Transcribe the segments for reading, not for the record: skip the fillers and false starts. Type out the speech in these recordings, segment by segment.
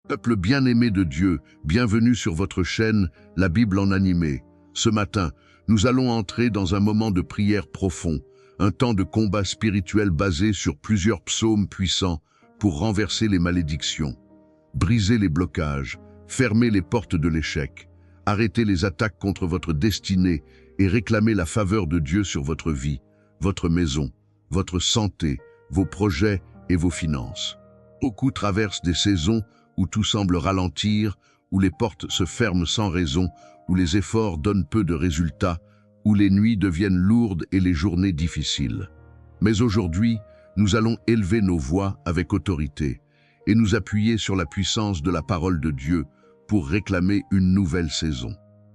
Peuple bien-aimé de Dieu, bienvenue sur votre chaîne, la Bible en animé. Ce matin, nous allons entrer dans un moment de prière profond, un temps de combat spirituel basé sur plusieurs psaumes puissants pour renverser les malédictions, briser les blocages, fermer les portes de l'échec, arrêter les attaques contre votre destinée et réclamer la faveur de Dieu sur votre vie, votre maison, votre santé, vos projets et vos finances. Beaucoup traversent des saisons où tout semble ralentir, où les portes se ferment sans raison, où les efforts donnent peu de résultats, où les nuits deviennent lourdes et les journées difficiles. Mais aujourd'hui, nous allons élever nos voix avec autorité et nous appuyer sur la puissance de la parole de Dieu pour réclamer une nouvelle saison.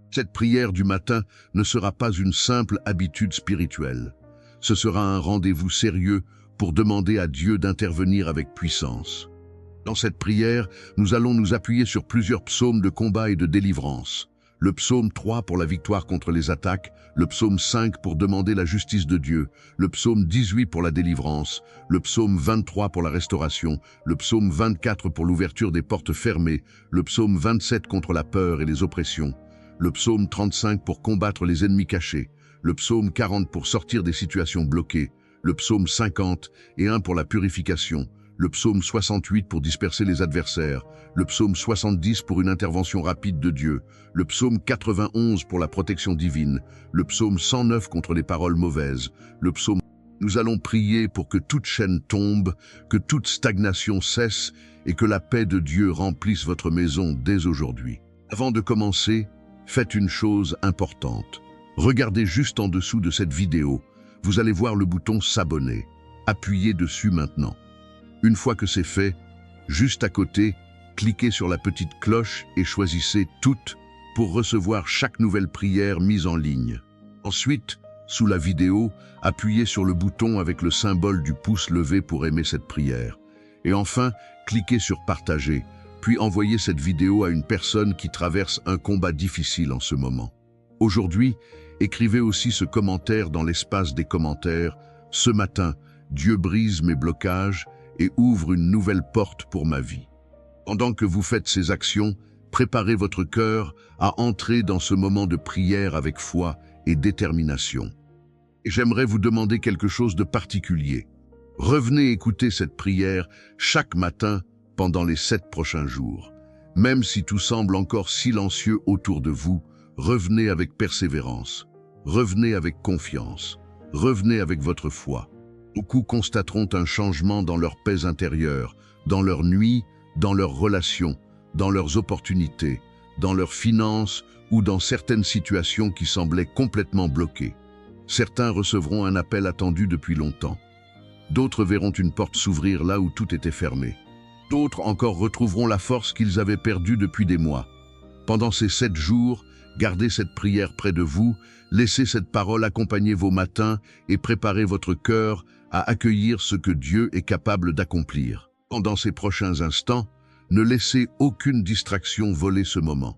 Cette prière du matin ne sera pas une simple habitude spirituelle. Ce sera un rendez-vous sérieux pour demander à Dieu d'intervenir avec puissance. Dans cette prière, nous allons nous appuyer sur plusieurs psaumes de combat et de délivrance. Le psaume 3 pour la victoire contre les attaques, le psaume 5 pour demander la justice de Dieu, le psaume 18 pour la délivrance, le psaume 23 pour la restauration, le psaume 24 pour l'ouverture des portes fermées, le psaume 27 contre la peur et les oppressions, le psaume 35 pour combattre les ennemis cachés, le psaume 40 pour sortir des situations bloquées, le psaume 50 et 1 pour la purification, le psaume 68 pour disperser les adversaires, le psaume 70 pour une intervention rapide de Dieu, le psaume 91 pour la protection divine, le psaume 109 contre les paroles mauvaises, le psaume... Nous allons prier pour que toute chaîne tombe, que toute stagnation cesse et que la paix de Dieu remplisse votre maison dès aujourd'hui. Avant de commencer, faites une chose importante. Regardez juste en dessous de cette vidéo. Vous allez voir le bouton s'abonner. Appuyez dessus maintenant. Une fois que c'est fait, juste à côté, cliquez sur la petite cloche et choisissez toutes pour recevoir chaque nouvelle prière mise en ligne. Ensuite, sous la vidéo, appuyez sur le bouton avec le symbole du pouce levé pour aimer cette prière. Et enfin, cliquez sur partager, puis envoyez cette vidéo à une personne qui traverse un combat difficile en ce moment. Aujourd'hui, écrivez aussi ce commentaire dans l'espace des commentaires. Ce matin, Dieu brise mes blocages et ouvre une nouvelle porte pour ma vie. Pendant que vous faites ces actions, préparez votre cœur à entrer dans ce moment de prière avec foi et détermination. Et j'aimerais vous demander quelque chose de particulier. Revenez écouter cette prière chaque matin pendant les 7 prochains jours. Même si tout semble encore silencieux autour de vous, revenez avec persévérance. Revenez avec confiance. Revenez avec votre foi. Beaucoup constateront un changement dans leur paix intérieure, dans leur nuit, dans leurs relations, dans leurs opportunités, dans leurs finances ou dans certaines situations qui semblaient complètement bloquées. Certains recevront un appel attendu depuis longtemps. D'autres verront une porte s'ouvrir là où tout était fermé. D'autres encore retrouveront la force qu'ils avaient perdue depuis des mois. Pendant ces 7 jours, gardez cette prière près de vous, laissez cette parole accompagner vos matins et préparez votre cœur à accueillir ce que Dieu est capable d'accomplir. Pendant ces prochains instants, ne laissez aucune distraction voler ce moment.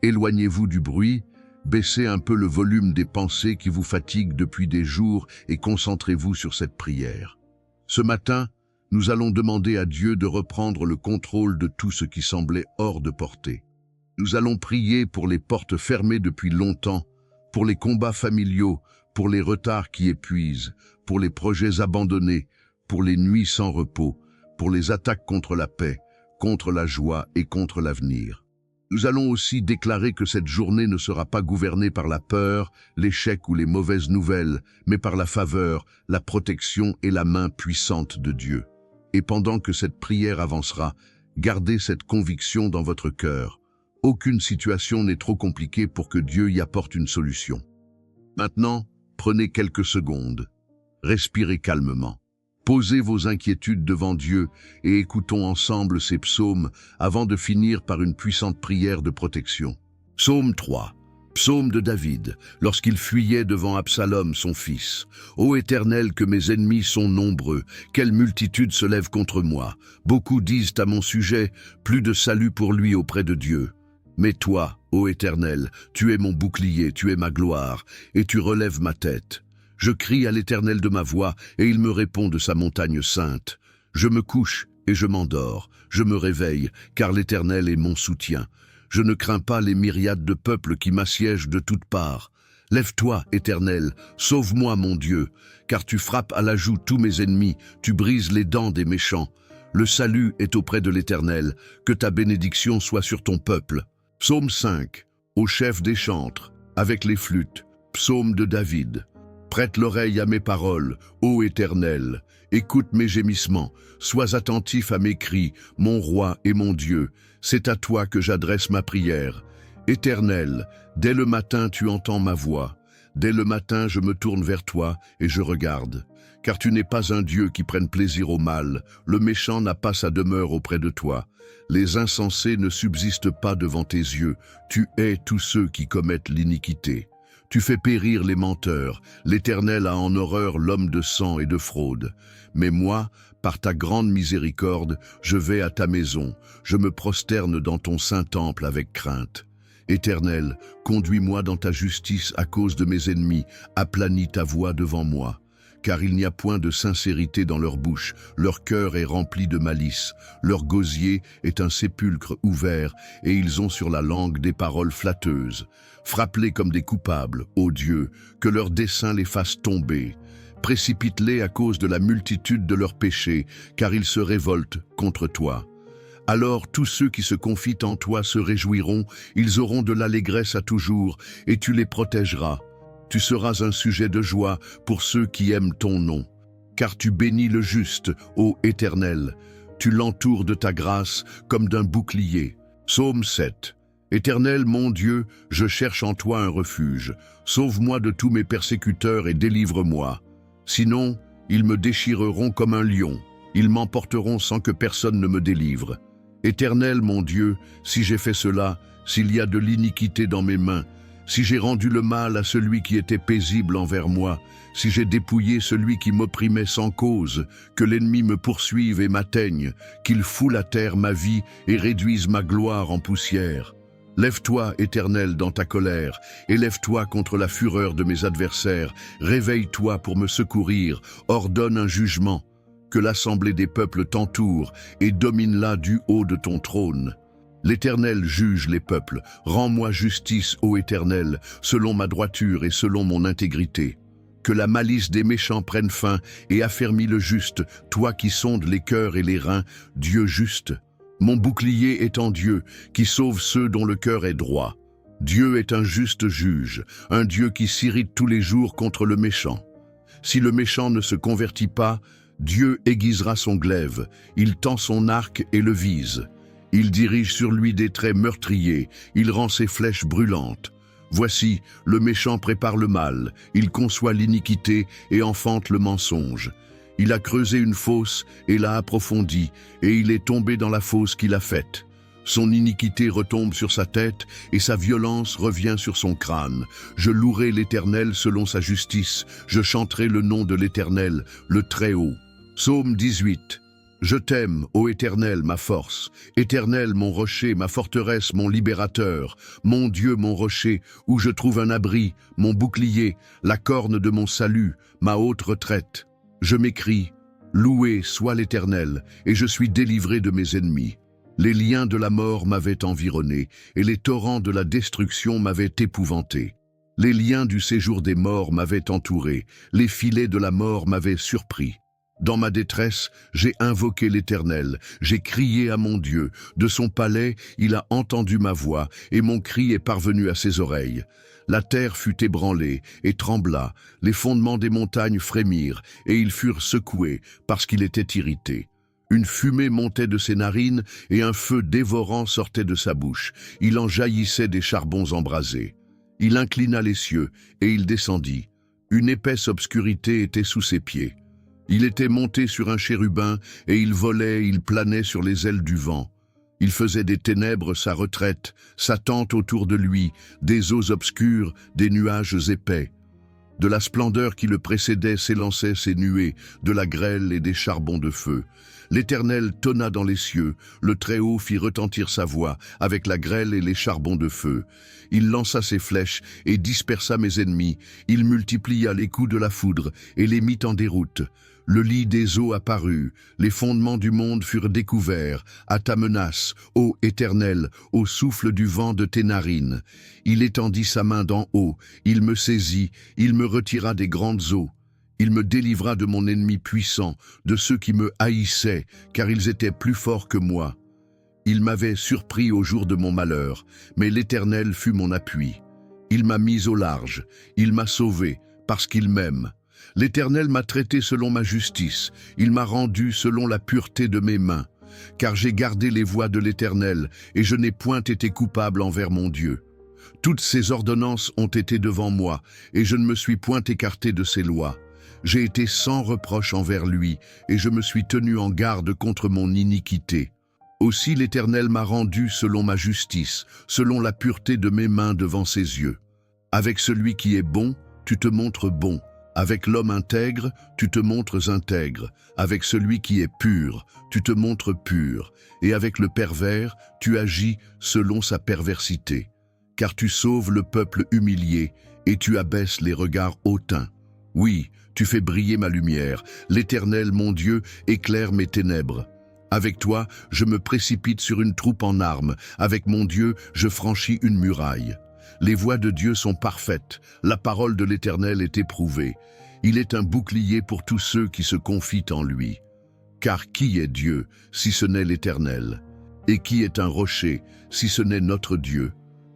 Éloignez-vous du bruit, baissez un peu le volume des pensées qui vous fatiguent depuis des jours et concentrez-vous sur cette prière. Ce matin, nous allons demander à Dieu de reprendre le contrôle de tout ce qui semblait hors de portée. Nous allons prier pour les portes fermées depuis longtemps, pour les combats familiaux, pour les retards qui épuisent, pour les projets abandonnés, pour les nuits sans repos, pour les attaques contre la paix, contre la joie et contre l'avenir. Nous allons aussi déclarer que cette journée ne sera pas gouvernée par la peur, l'échec ou les mauvaises nouvelles, mais par la faveur, la protection et la main puissante de Dieu. Et pendant que cette prière avancera, gardez cette conviction dans votre cœur. Aucune situation n'est trop compliquée pour que Dieu y apporte une solution. Maintenant, prenez quelques secondes. Respirez calmement. Posez vos inquiétudes devant Dieu et écoutons ensemble ces psaumes avant de finir par une puissante prière de protection. Psaume 3. Psaume de David, lorsqu'il fuyait devant Absalom, son fils. Ô Éternel, que mes ennemis sont nombreux, quelle multitude se lève contre moi. Beaucoup disent à mon sujet, plus de salut pour lui auprès de Dieu. Mais toi, ô Éternel, tu es mon bouclier, tu es ma gloire, et tu relèves ma tête. Je crie à l'Éternel de ma voix, et il me répond de sa montagne sainte. Je me couche, et je m'endors, je me réveille, car l'Éternel est mon soutien. Je ne crains pas les myriades de peuples qui m'assiègent de toutes parts. Lève-toi, Éternel, sauve-moi, mon Dieu, car tu frappes à la joue tous mes ennemis, tu brises les dents des méchants. Le salut est auprès de l'Éternel, que ta bénédiction soit sur ton peuple. Psaume 5, au chef des chantres, avec les flûtes, psaume de David. Prête l'oreille à mes paroles, ô Éternel, écoute mes gémissements, sois attentif à mes cris, mon roi et mon Dieu, c'est à toi que j'adresse ma prière. Éternel, dès le matin tu entends ma voix, dès le matin je me tourne vers toi et je regarde. Car tu n'es pas un Dieu qui prenne plaisir au mal, le méchant n'a pas sa demeure auprès de toi. Les insensés ne subsistent pas devant tes yeux, tu hais tous ceux qui commettent l'iniquité. Tu fais périr les menteurs, l'Éternel a en horreur l'homme de sang et de fraude. Mais moi, par ta grande miséricorde, je vais à ta maison, je me prosterne dans ton saint temple avec crainte. Éternel, conduis-moi dans ta justice à cause de mes ennemis, aplanis ta voix devant moi. Car il n'y a point de sincérité dans leur bouche, leur cœur est rempli de malice, leur gosier est un sépulcre ouvert, et ils ont sur la langue des paroles flatteuses. Frappe-les comme des coupables, ô Dieu, que leurs desseins les fassent tomber. Précipite-les à cause de la multitude de leurs péchés, car ils se révoltent contre toi. Alors tous ceux qui se confient en toi se réjouiront, ils auront de l'allégresse à toujours, et tu les protégeras. Tu seras un sujet de joie pour ceux qui aiment ton nom. Car tu bénis le juste, ô Éternel. Tu l'entoures de ta grâce comme d'un bouclier. Psaume 7. Éternel mon Dieu, je cherche en toi un refuge. Sauve-moi de tous mes persécuteurs et délivre-moi. Sinon, ils me déchireront comme un lion. Ils m'emporteront sans que personne ne me délivre. Éternel mon Dieu, si j'ai fait cela, s'il y a de l'iniquité dans mes mains, si j'ai rendu le mal à celui qui était paisible envers moi, si j'ai dépouillé celui qui m'opprimait sans cause, que l'ennemi me poursuive et m'atteigne, qu'il foule à terre ma vie et réduise ma gloire en poussière. Lève-toi, Éternel, dans ta colère, élève-toi contre la fureur de mes adversaires, réveille-toi pour me secourir, ordonne un jugement. Que l'assemblée des peuples t'entoure et domine-la du haut de ton trône. L'Éternel juge les peuples, rends-moi justice, ô Éternel, selon ma droiture et selon mon intégrité. Que la malice des méchants prenne fin et affermis le juste, toi qui sondes les cœurs et les reins, Dieu juste. Mon bouclier est en Dieu, qui sauve ceux dont le cœur est droit. Dieu est un juste juge, un Dieu qui s'irrite tous les jours contre le méchant. Si le méchant ne se convertit pas, Dieu aiguisera son glaive, il tend son arc et le vise. Il dirige sur lui des traits meurtriers, il rend ses flèches brûlantes. Voici, le méchant prépare le mal, il conçoit l'iniquité et enfante le mensonge. Il a creusé une fosse et l'a approfondie, et il est tombé dans la fosse qu'il a faite. Son iniquité retombe sur sa tête et sa violence revient sur son crâne. Je louerai l'Éternel selon sa justice, je chanterai le nom de l'Éternel, le Très-Haut. Psaume 18. Je t'aime, ô Éternel, ma force, Éternel, mon rocher, ma forteresse, mon libérateur, mon Dieu, mon rocher, où je trouve un abri, mon bouclier, la corne de mon salut, ma haute retraite. Je m'écrie, loué soit l'Éternel, et je suis délivré de mes ennemis. Les liens de la mort m'avaient environné, et les torrents de la destruction m'avaient épouvanté. Les liens du séjour des morts m'avaient entouré, les filets de la mort m'avaient surpris. Dans ma détresse, j'ai invoqué l'Éternel, j'ai crié à mon Dieu. De son palais, il a entendu ma voix, et mon cri est parvenu à ses oreilles. La terre fut ébranlée et trembla, les fondements des montagnes frémirent, et ils furent secoués, parce qu'il était irrité. Une fumée montait de ses narines, et un feu dévorant sortait de sa bouche. Il en jaillissait des charbons embrasés. Il inclina les cieux, et il descendit. Une épaisse obscurité était sous ses pieds. Il était monté sur un chérubin, et il volait, il planait sur les ailes du vent. Il faisait des ténèbres sa retraite, sa tente autour de lui, des eaux obscures, des nuages épais. De la splendeur qui le précédait s'élançaient ces nuées, de la grêle et des charbons de feu. L'Éternel tonna dans les cieux, le Très-Haut fit retentir sa voix, avec la grêle et les charbons de feu. Il lança ses flèches et dispersa mes ennemis, il multiplia les coups de la foudre et les mit en déroute. Le lit des eaux apparut, les fondements du monde furent découverts, à ta menace, ô Éternel, au souffle du vent de tes narines. Il étendit sa main d'en haut, il me saisit, il me retira des grandes eaux. Il me délivra de mon ennemi puissant, de ceux qui me haïssaient, car ils étaient plus forts que moi. Il m'avait surpris au jour de mon malheur, mais l'Éternel fut mon appui. Il m'a mis au large, il m'a sauvé, parce qu'il m'aime. L'Éternel m'a traité selon ma justice, il m'a rendu selon la pureté de mes mains. Car j'ai gardé les voies de l'Éternel, et je n'ai point été coupable envers mon Dieu. Toutes ses ordonnances ont été devant moi, et je ne me suis point écarté de ses lois. J'ai été sans reproche envers lui, et je me suis tenu en garde contre mon iniquité. Aussi l'Éternel m'a rendu selon ma justice, selon la pureté de mes mains devant ses yeux. Avec celui qui est bon, tu te montres bon. Avec l'homme intègre, tu te montres intègre. Avec celui qui est pur, tu te montres pur. Et avec le pervers, tu agis selon sa perversité. Car tu sauves le peuple humilié, et tu abaisses les regards hautains. Oui, tu fais briller ma lumière. L'Éternel, mon Dieu, éclaire mes ténèbres. Avec toi, je me précipite sur une troupe en armes. Avec mon Dieu, je franchis une muraille. Les voies de Dieu sont parfaites, la parole de l'Éternel est éprouvée. Il est un bouclier pour tous ceux qui se confient en lui. Car qui est Dieu, si ce n'est l'Éternel? Et qui est un rocher, si ce n'est notre Dieu?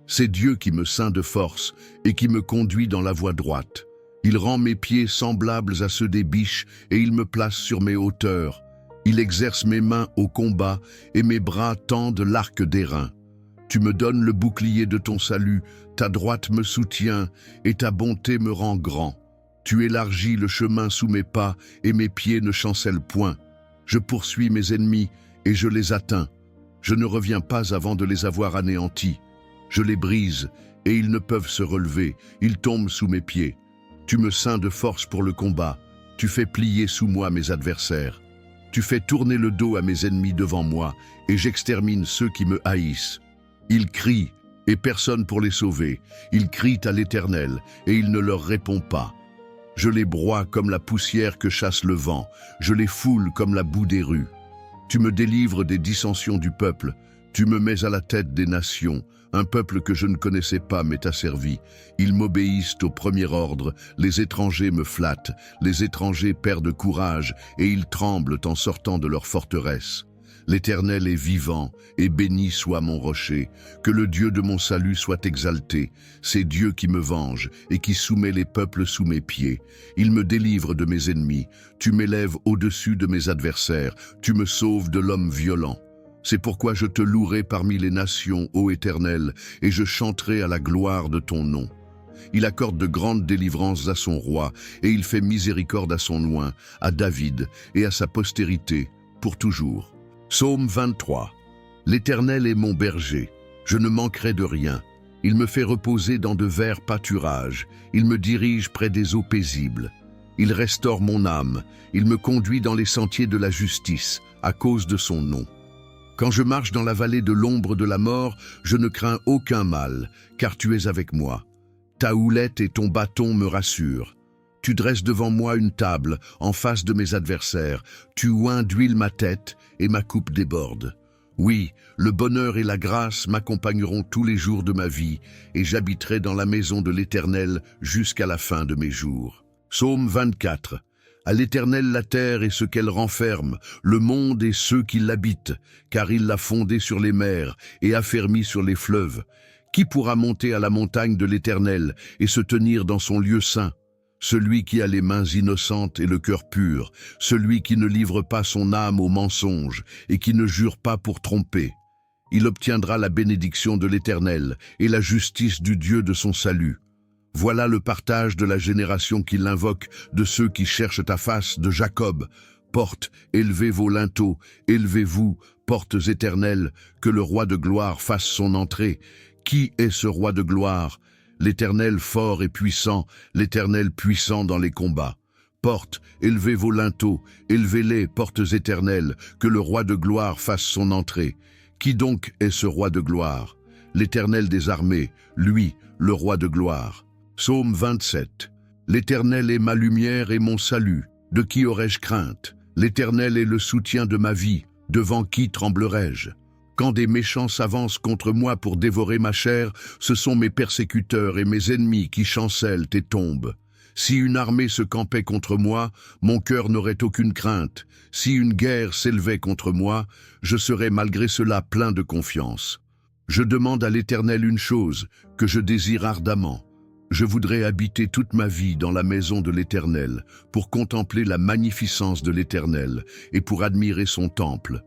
C'est Dieu qui me ceint de force et qui me conduit dans la voie droite. Il rend mes pieds semblables à ceux des biches et il me place sur mes hauteurs. Il exerce mes mains au combat et mes bras tendent l'arc d'airain. Tu me donnes le bouclier de ton salut, ta droite me soutient et ta bonté me rend grand. Tu élargis le chemin sous mes pas et mes pieds ne chancellent point. Je poursuis mes ennemis et je les atteins. Je ne reviens pas avant de les avoir anéantis. Je les brise et ils ne peuvent se relever, ils tombent sous mes pieds. Tu me ceins de force pour le combat, tu fais plier sous moi mes adversaires. Tu fais tourner le dos à mes ennemis devant moi et j'extermine ceux qui me haïssent. Ils crient, et personne pour les sauver. Ils crient à l'Éternel, et il ne leur répond pas. Je les broie comme la poussière que chasse le vent. Je les foule comme la boue des rues. Tu me délivres des dissensions du peuple. Tu me mets à la tête des nations. Un peuple que je ne connaissais pas m'est asservi. Ils m'obéissent au premier ordre. Les étrangers me flattent. Les étrangers perdent courage, et ils tremblent en sortant de leur forteresse. L'Éternel est vivant, et béni soit mon rocher. Que le Dieu de mon salut soit exalté. C'est Dieu qui me venge, et qui soumet les peuples sous mes pieds. Il me délivre de mes ennemis. Tu m'élèves au-dessus de mes adversaires. Tu me sauves de l'homme violent. C'est pourquoi je te louerai parmi les nations, ô Éternel, et je chanterai à la gloire de ton nom. Il accorde de grandes délivrances à son roi, et il fait miséricorde à son oint, à David et à sa postérité, pour toujours. Psaume 23. L'Éternel est mon berger, je ne manquerai de rien. Il me fait reposer dans de verts pâturages, il me dirige près des eaux paisibles. Il restaure mon âme, il me conduit dans les sentiers de la justice, à cause de son nom. Quand je marche dans la vallée de l'ombre de la mort, je ne crains aucun mal, car tu es avec moi. Ta houlette et ton bâton me rassurent. Tu dresses devant moi une table, en face de mes adversaires. Tu oins d'huile ma tête, et ma coupe déborde. Oui, le bonheur et la grâce m'accompagneront tous les jours de ma vie, et j'habiterai dans la maison de l'Éternel jusqu'à la fin de mes jours. Psaume 24. À l'Éternel la terre et ce qu'elle renferme, le monde et ceux qui l'habitent, car il l'a fondé sur les mers et affermi sur les fleuves. Qui pourra monter à la montagne de l'Éternel et se tenir dans son lieu saint? Celui qui a les mains innocentes et le cœur pur, celui qui ne livre pas son âme au mensonge et qui ne jure pas pour tromper. Il obtiendra la bénédiction de l'Éternel et la justice du Dieu de son salut. Voilà le partage de la génération qui l'invoque, de ceux qui cherchent ta face, de Jacob. Portes, élevez vos linteaux, élevez-vous, portes éternelles, que le roi de gloire fasse son entrée. Qui est ce roi de gloire? L'Éternel fort et puissant, l'Éternel puissant dans les combats. Portes, élevez vos linteaux, élevez-les, portes éternelles, que le roi de gloire fasse son entrée. Qui donc est ce roi de gloire? L'Éternel des armées, lui, le roi de gloire. Psaume 27. L'Éternel est ma lumière et mon salut. De qui aurais-je crainte? L'Éternel est le soutien de ma vie. Devant qui tremblerais-je? Quand des méchants s'avancent contre moi pour dévorer ma chair, ce sont mes persécuteurs et mes ennemis qui chancellent et tombent. Si une armée se campait contre moi, mon cœur n'aurait aucune crainte. Si une guerre s'élevait contre moi, je serais malgré cela plein de confiance. Je demande à l'Éternel une chose, que je désire ardemment. Je voudrais habiter toute ma vie dans la maison de l'Éternel, pour contempler la magnificence de l'Éternel et pour admirer son temple.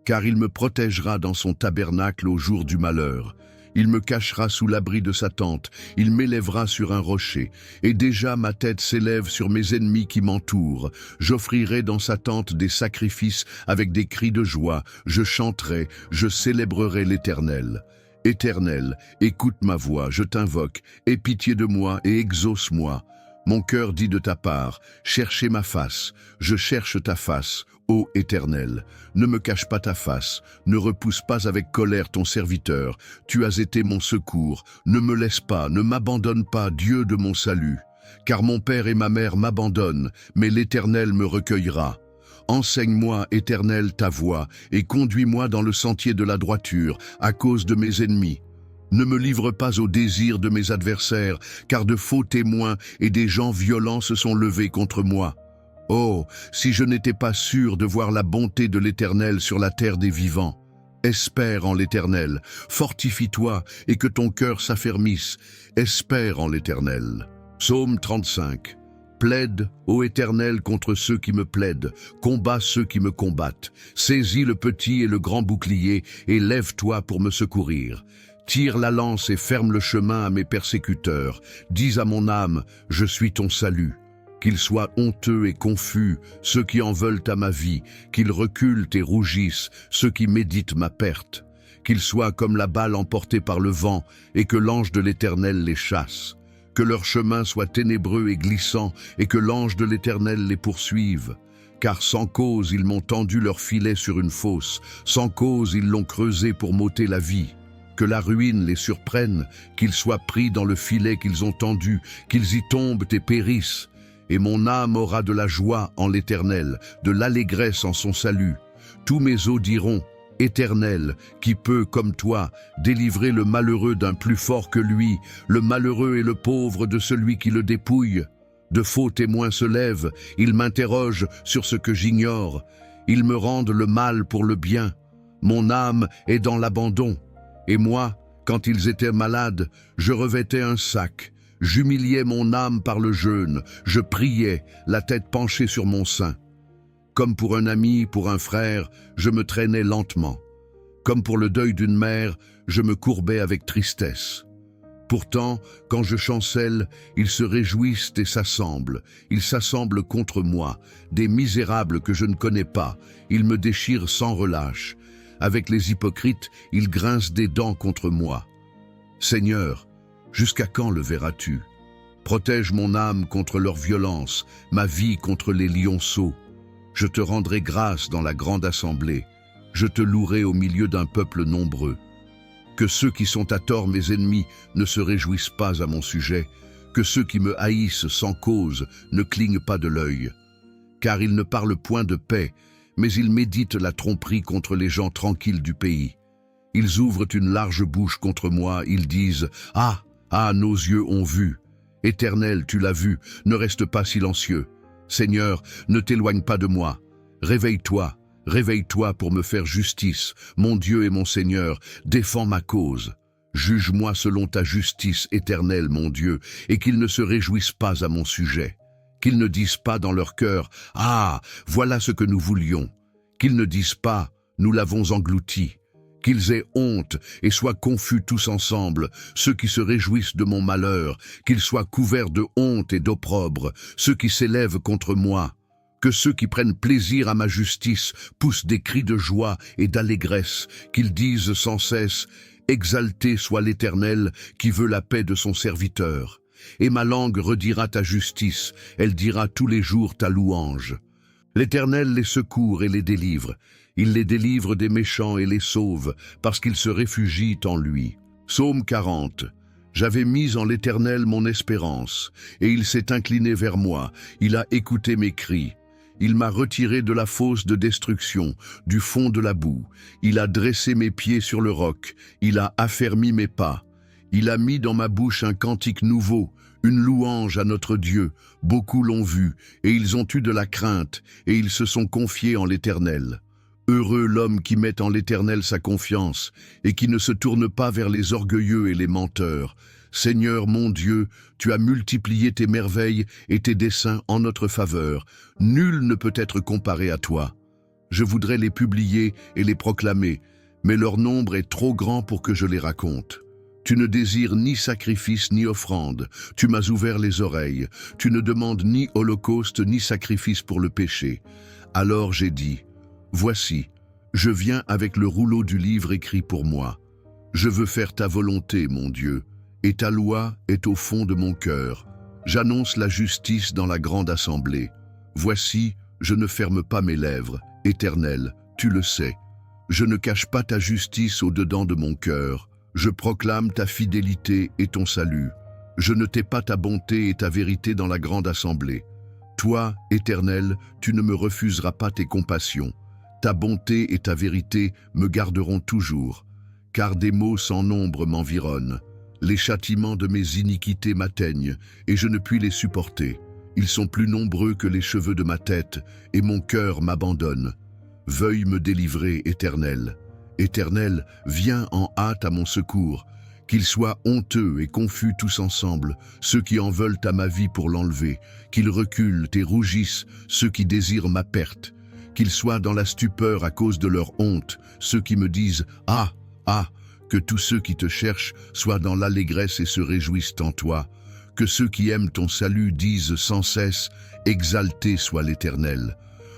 Car il me protégera dans son tabernacle au jour du malheur. Il me cachera sous l'abri de sa tente, il m'élèvera sur un rocher, et déjà ma tête s'élève sur mes ennemis qui m'entourent. J'offrirai dans sa tente des sacrifices avec des cris de joie, je chanterai, je célébrerai l'Éternel. Éternel, écoute ma voix, je t'invoque, aie pitié de moi et exauce-moi. Mon cœur dit de ta part, cherchez ma face, je cherche ta face, ô Éternel. Ne me cache pas ta face, ne repousse pas avec colère ton serviteur. Tu as été mon secours, ne me laisse pas, ne m'abandonne pas, Dieu de mon salut. Car mon père et ma mère m'abandonnent, mais l'Éternel me recueillera. Enseigne-moi, Éternel, ta voie, et conduis-moi dans le sentier de la droiture, à cause de mes ennemis. Ne me livre pas au désir de mes adversaires, car de faux témoins et des gens violents se sont levés contre moi. Oh, si je n'étais pas sûr de voir la bonté de l'Éternel sur la terre des vivants. Espère en l'Éternel, fortifie-toi et que ton cœur s'affermisse. Espère en l'Éternel. Psaume 35. Plaide, ô Éternel, contre ceux qui me plaident, combat ceux qui me combattent. Saisis le petit et le grand bouclier, et lève-toi pour me secourir. Tire la lance et ferme le chemin à mes persécuteurs. Dis à mon âme, je suis ton salut. Qu'ils soient honteux et confus, ceux qui en veulent à ma vie, qu'ils reculent et rougissent, ceux qui méditent ma perte. Qu'ils soient comme la balle emportée par le vent, et que l'ange de l'Éternel les chasse. Que leur chemin soit ténébreux et glissant, et que l'ange de l'Éternel les poursuive. Car sans cause ils m'ont tendu leur filet sur une fosse, sans cause ils l'ont creusé pour m'ôter la vie. Que la ruine les surprenne, qu'ils soient pris dans le filet qu'ils ont tendu, qu'ils y tombent et périssent. Et mon âme aura de la joie en l'Éternel, de l'allégresse en son salut. Tous mes os diront, Éternel, qui peut, comme toi, délivrer le malheureux d'un plus fort que lui, le malheureux et le pauvre de celui qui le dépouille. De faux témoins se lèvent, ils m'interrogent sur ce que j'ignore. Ils me rendent le mal pour le bien. Mon âme est dans l'abandon. Et moi, quand ils étaient malades, je revêtais un sac. J'humiliais mon âme par le jeûne. Je priais, la tête penchée sur mon sein. Comme pour un ami, pour un frère, je me traînais lentement. Comme pour le deuil d'une mère, je me courbais avec tristesse. Pourtant, quand je chancelle, ils se réjouissent et s'assemblent. Ils s'assemblent contre moi, des misérables que je ne connais pas. Ils me déchirent sans relâche. Avec les hypocrites, ils grincent des dents contre moi. Seigneur, jusqu'à quand le verras-tu? Protège mon âme contre leur violence, ma vie contre les lionceaux. Je te rendrai grâce dans la grande assemblée. Je te louerai au milieu d'un peuple nombreux. Que ceux qui sont à tort mes ennemis ne se réjouissent pas à mon sujet. Que ceux qui me haïssent sans cause ne clignent pas de l'œil. Car ils ne parlent point de paix, mais ils méditent la tromperie contre les gens tranquilles du pays. Ils ouvrent une large bouche contre moi, ils disent « Ah, ah, nos yeux ont vu. Éternel, tu l'as vu, ne reste pas silencieux. Seigneur, ne t'éloigne pas de moi. Réveille-toi, réveille-toi pour me faire justice. Mon Dieu et mon Seigneur, défends ma cause. Juge-moi selon ta justice éternelle, mon Dieu, et qu'ils ne se réjouissent pas à mon sujet. Qu'ils ne disent pas dans leur cœur « Ah, voilà ce que nous voulions ». Qu'ils ne disent pas « Nous l'avons englouti ». Qu'ils aient honte et soient confus tous ensemble, ceux qui se réjouissent de mon malheur, qu'ils soient couverts de honte et d'opprobre, ceux qui s'élèvent contre moi. Que ceux qui prennent plaisir à ma justice poussent des cris de joie et d'allégresse, qu'ils disent sans cesse « Exalté soit l'Éternel qui veut la paix de son serviteur. » Et ma langue redira ta justice, elle dira tous les jours ta louange. L'Éternel les secourt et les délivre. Il les délivre des méchants et les sauve, parce qu'ils se réfugient en lui. Psaume 40. J'avais mis en l'Éternel mon espérance, et il s'est incliné vers moi. Il a écouté mes cris. Il m'a retiré de la fosse de destruction, du fond de la boue. Il a dressé mes pieds sur le roc. Il a affermi mes pas. Il a mis dans ma bouche un cantique nouveau, une louange à notre Dieu. Beaucoup l'ont vu, et ils ont eu de la crainte, et ils se sont confiés en l'Éternel. Heureux l'homme qui met en l'Éternel sa confiance, et qui ne se tourne pas vers les orgueilleux et les menteurs. Seigneur mon Dieu, tu as multiplié tes merveilles et tes desseins en notre faveur. Nul ne peut être comparé à toi. Je voudrais les publier et les proclamer, mais leur nombre est trop grand pour que je les raconte. Tu ne désires ni sacrifice ni offrande. Tu m'as ouvert les oreilles. Tu ne demandes ni holocauste ni sacrifice pour le péché. Alors j'ai dit, voici, je viens avec le rouleau du livre écrit pour moi. Je veux faire ta volonté, mon Dieu, et ta loi est au fond de mon cœur. J'annonce la justice dans la grande assemblée. Voici, je ne ferme pas mes lèvres. Éternel, tu le sais. Je ne cache pas ta justice au-dedans de mon cœur. Je proclame ta fidélité et ton salut. Je ne tais pas ta bonté et ta vérité dans la grande assemblée. Toi, Éternel, tu ne me refuseras pas tes compassions. Ta bonté et ta vérité me garderont toujours, car des maux sans nombre m'environnent. Les châtiments de mes iniquités m'atteignent, et je ne puis les supporter. Ils sont plus nombreux que les cheveux de ma tête, et mon cœur m'abandonne. Veuille me délivrer, Éternel. Éternel, viens en hâte à mon secours. Qu'ils soient honteux et confus tous ensemble, ceux qui en veulent à ma vie pour l'enlever. Qu'ils reculent et rougissent, ceux qui désirent ma perte. Qu'ils soient dans la stupeur à cause de leur honte, ceux qui me disent « Ah, ah !» Que tous ceux qui te cherchent soient dans l'allégresse et se réjouissent en toi. Que ceux qui aiment ton salut disent sans cesse « Exalté soit l'Éternel ».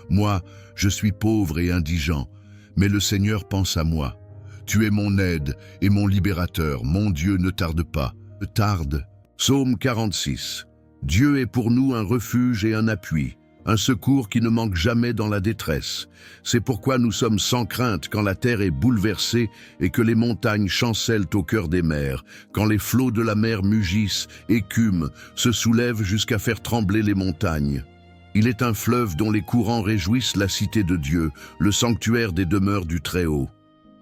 Moi, je suis pauvre et indigent, mais le Seigneur pense à moi. Tu es mon aide et mon libérateur, mon Dieu ne tarde pas. Tarde. Psaume 46. Dieu est pour nous un refuge et un appui, un secours qui ne manque jamais dans la détresse. C'est pourquoi nous sommes sans crainte quand la terre est bouleversée et que les montagnes chancellent au cœur des mers, quand les flots de la mer mugissent, écument, se soulèvent jusqu'à faire trembler les montagnes. Il est un fleuve dont les courants réjouissent la cité de Dieu, le sanctuaire des demeures du Très-Haut.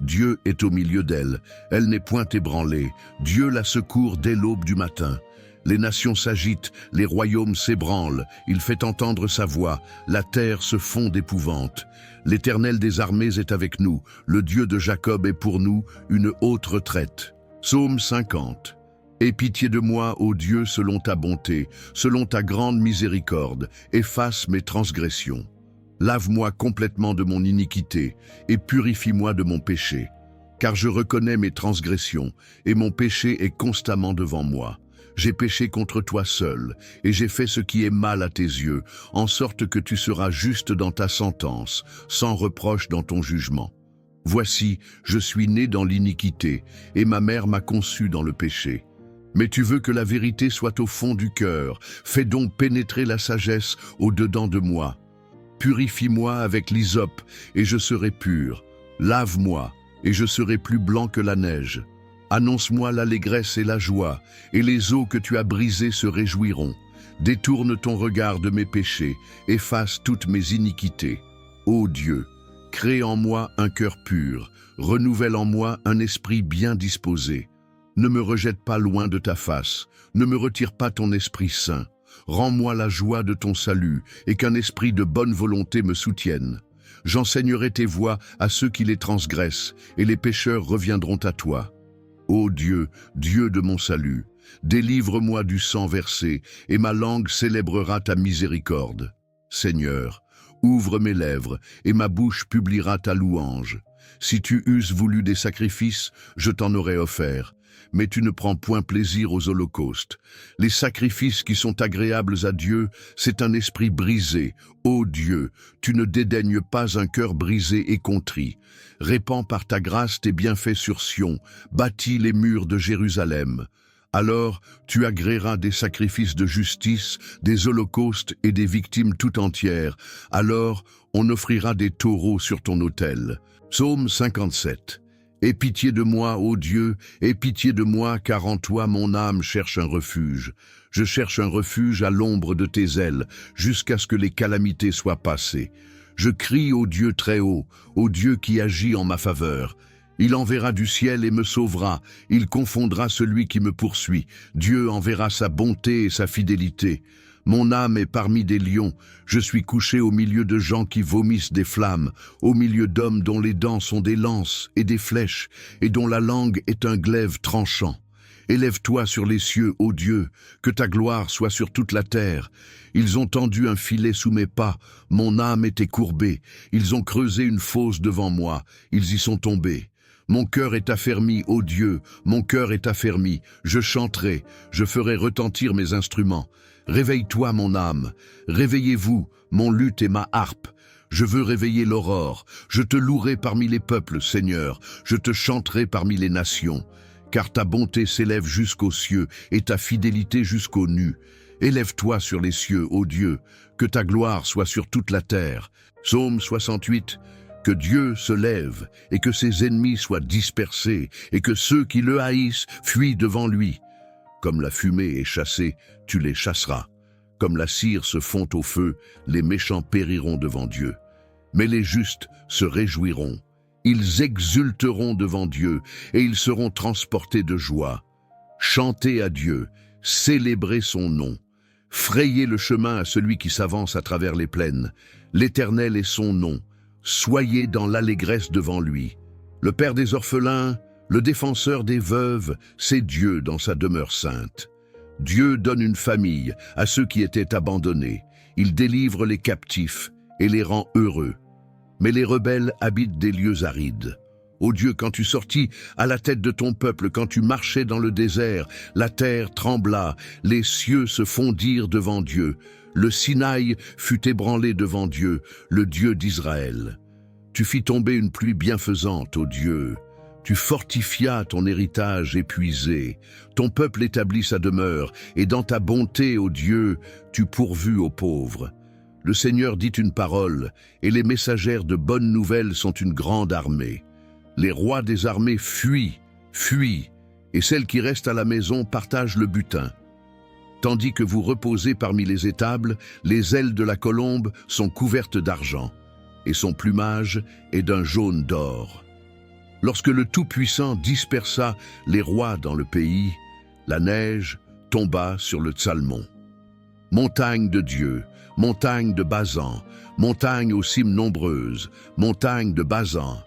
Dieu est au milieu d'elle, elle n'est point ébranlée. Dieu la secourt dès l'aube du matin. Les nations s'agitent, les royaumes s'ébranlent, il fait entendre sa voix, la terre se fond d'épouvante. L'Éternel des armées est avec nous, le Dieu de Jacob est pour nous une haute retraite. Psaume 50. Aie pitié de moi, ô Dieu, selon ta bonté, selon ta grande miséricorde, efface mes transgressions. Lave-moi complètement de mon iniquité et purifie-moi de mon péché, car je reconnais mes transgressions et mon péché est constamment devant moi. J'ai péché contre toi seul, et j'ai fait ce qui est mal à tes yeux, en sorte que tu seras juste dans ta sentence, sans reproche dans ton jugement. Voici, je suis né dans l'iniquité, et ma mère m'a conçu dans le péché. Mais tu veux que la vérité soit au fond du cœur, fais donc pénétrer la sagesse au-dedans de moi. Purifie-moi avec l'hysope, et je serai pur. Lave-moi, et je serai plus blanc que la neige. Annonce-moi l'allégresse et la joie, et les eaux que tu as brisées se réjouiront. Détourne ton regard de mes péchés, efface toutes mes iniquités. Ô Dieu, crée en moi un cœur pur, renouvelle en moi un esprit bien disposé. Ne me rejette pas loin de ta face, ne me retire pas ton Esprit Saint. Rends-moi la joie de ton salut, et qu'un esprit de bonne volonté me soutienne. J'enseignerai tes voies à ceux qui les transgressent, et les pécheurs reviendront à toi. Ô Dieu, Dieu de mon salut, délivre-moi du sang versé, et ma langue célébrera ta miséricorde. Seigneur, ouvre mes lèvres, et ma bouche publiera ta louange. Si tu eusses voulu des sacrifices, je t'en aurais offert, mais tu ne prends point plaisir aux holocaustes. Les sacrifices qui sont agréables à Dieu, c'est un esprit brisé. Ô Dieu, tu ne dédaignes pas un cœur brisé et contrit. Répands par ta grâce tes bienfaits sur Sion, bâtis les murs de Jérusalem. Alors tu agréeras des sacrifices de justice, des holocaustes et des victimes tout entières. Alors on offrira des taureaux sur ton autel. Psaume 57. Aie pitié de moi, ô Dieu, aie pitié de moi, car en toi mon âme cherche un refuge. Je cherche un refuge à l'ombre de tes ailes, jusqu'à ce que les calamités soient passées. Je crie au Dieu très haut, au Dieu qui agit en ma faveur. Il enverra du ciel et me sauvera, il confondra celui qui me poursuit. Dieu enverra sa bonté et sa fidélité. Mon âme est parmi des lions, je suis couché au milieu de gens qui vomissent des flammes, au milieu d'hommes dont les dents sont des lances et des flèches, et dont la langue est un glaive tranchant. Élève-toi sur les cieux, ô Dieu, que ta gloire soit sur toute la terre. Ils ont tendu un filet sous mes pas, mon âme était courbée, ils ont creusé une fosse devant moi, ils y sont tombés. Mon cœur est affermi, ô Dieu, mon cœur est affermi, je chanterai, je ferai retentir mes instruments. Réveille-toi, mon âme, réveillez-vous, mon luth et ma harpe. Je veux réveiller l'aurore, je te louerai parmi les peuples, Seigneur, je te chanterai parmi les nations. Car ta bonté s'élève jusqu'aux cieux et ta fidélité jusqu'aux nues. Élève-toi sur les cieux, ô Dieu, que ta gloire soit sur toute la terre. Psaume 68. Que Dieu se lève et que ses ennemis soient dispersés et que ceux qui le haïssent fuient devant lui. Comme la fumée est chassée, tu les chasseras. Comme la cire se fond au feu, les méchants périront devant Dieu. Mais les justes se réjouiront. Ils exulteront devant Dieu et ils seront transportés de joie. Chantez à Dieu, célébrez son nom. Frayez le chemin à celui qui s'avance à travers les plaines. L'Éternel est son nom. Soyez dans l'allégresse devant lui. Le Père des orphelins, le défenseur des veuves, c'est Dieu dans sa demeure sainte. Dieu donne une famille à ceux qui étaient abandonnés. Il délivre les captifs et les rend heureux. Mais les rebelles habitent des lieux arides. Ô Dieu, quand tu sortis à la tête de ton peuple, quand tu marchais dans le désert, la terre trembla, les cieux se fondirent devant Dieu. Le Sinaï fut ébranlé devant Dieu, le Dieu d'Israël. Tu fis tomber une pluie bienfaisante, ô Dieu. Tu fortifias ton héritage épuisé. Ton peuple établit sa demeure, et dans ta bonté, ô Dieu, tu pourvus aux pauvres. Le Seigneur dit une parole, et les messagères de bonnes nouvelles sont une grande armée. Les rois des armées fuient, et celles qui restent à la maison partagent le butin. Tandis que vous reposez parmi les étables, les ailes de la colombe sont couvertes d'argent, et son plumage est d'un jaune d'or. Lorsque le Tout-Puissant dispersa les rois dans le pays, la neige tomba sur le Tsalmon. Montagne de Dieu, montagne de Basan, montagne aux cimes nombreuses, montagne de Basan,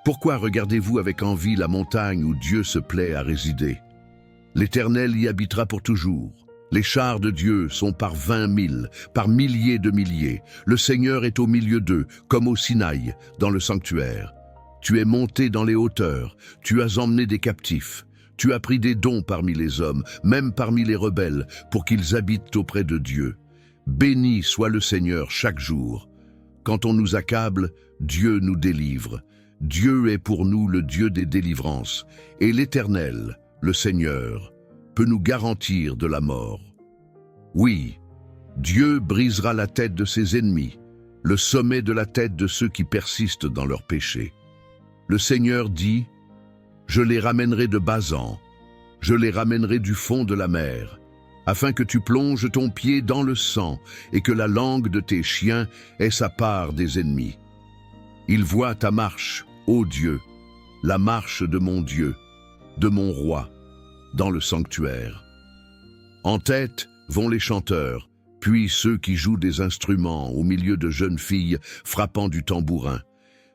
pourquoi regardez-vous avec envie la montagne où Dieu se plaît à résider? L'Éternel y habitera pour toujours. Les chars de Dieu sont par 20 000, par milliers de milliers. Le Seigneur est au milieu d'eux, comme au Sinaï, dans le sanctuaire. Tu es monté dans les hauteurs, tu as emmené des captifs. Tu as pris des dons parmi les hommes, même parmi les rebelles, pour qu'ils habitent auprès de Dieu. Béni soit le Seigneur chaque jour. Quand on nous accable, Dieu nous délivre. Dieu est pour nous le Dieu des délivrances, et l'Éternel, le Seigneur, peut nous garantir de la mort. Oui, Dieu brisera la tête de ses ennemis, le sommet de la tête de ceux qui persistent dans leurs péchés. Le Seigneur dit, « Je les ramènerai de Basan, je les ramènerai du fond de la mer, afin que tu plonges ton pied dans le sang et que la langue de tes chiens ait sa part des ennemis. Ils voient ta marche, ô Dieu, la marche de mon Dieu, de mon roi, dans le sanctuaire. En tête vont les chanteurs, puis ceux qui jouent des instruments au milieu de jeunes filles frappant du tambourin.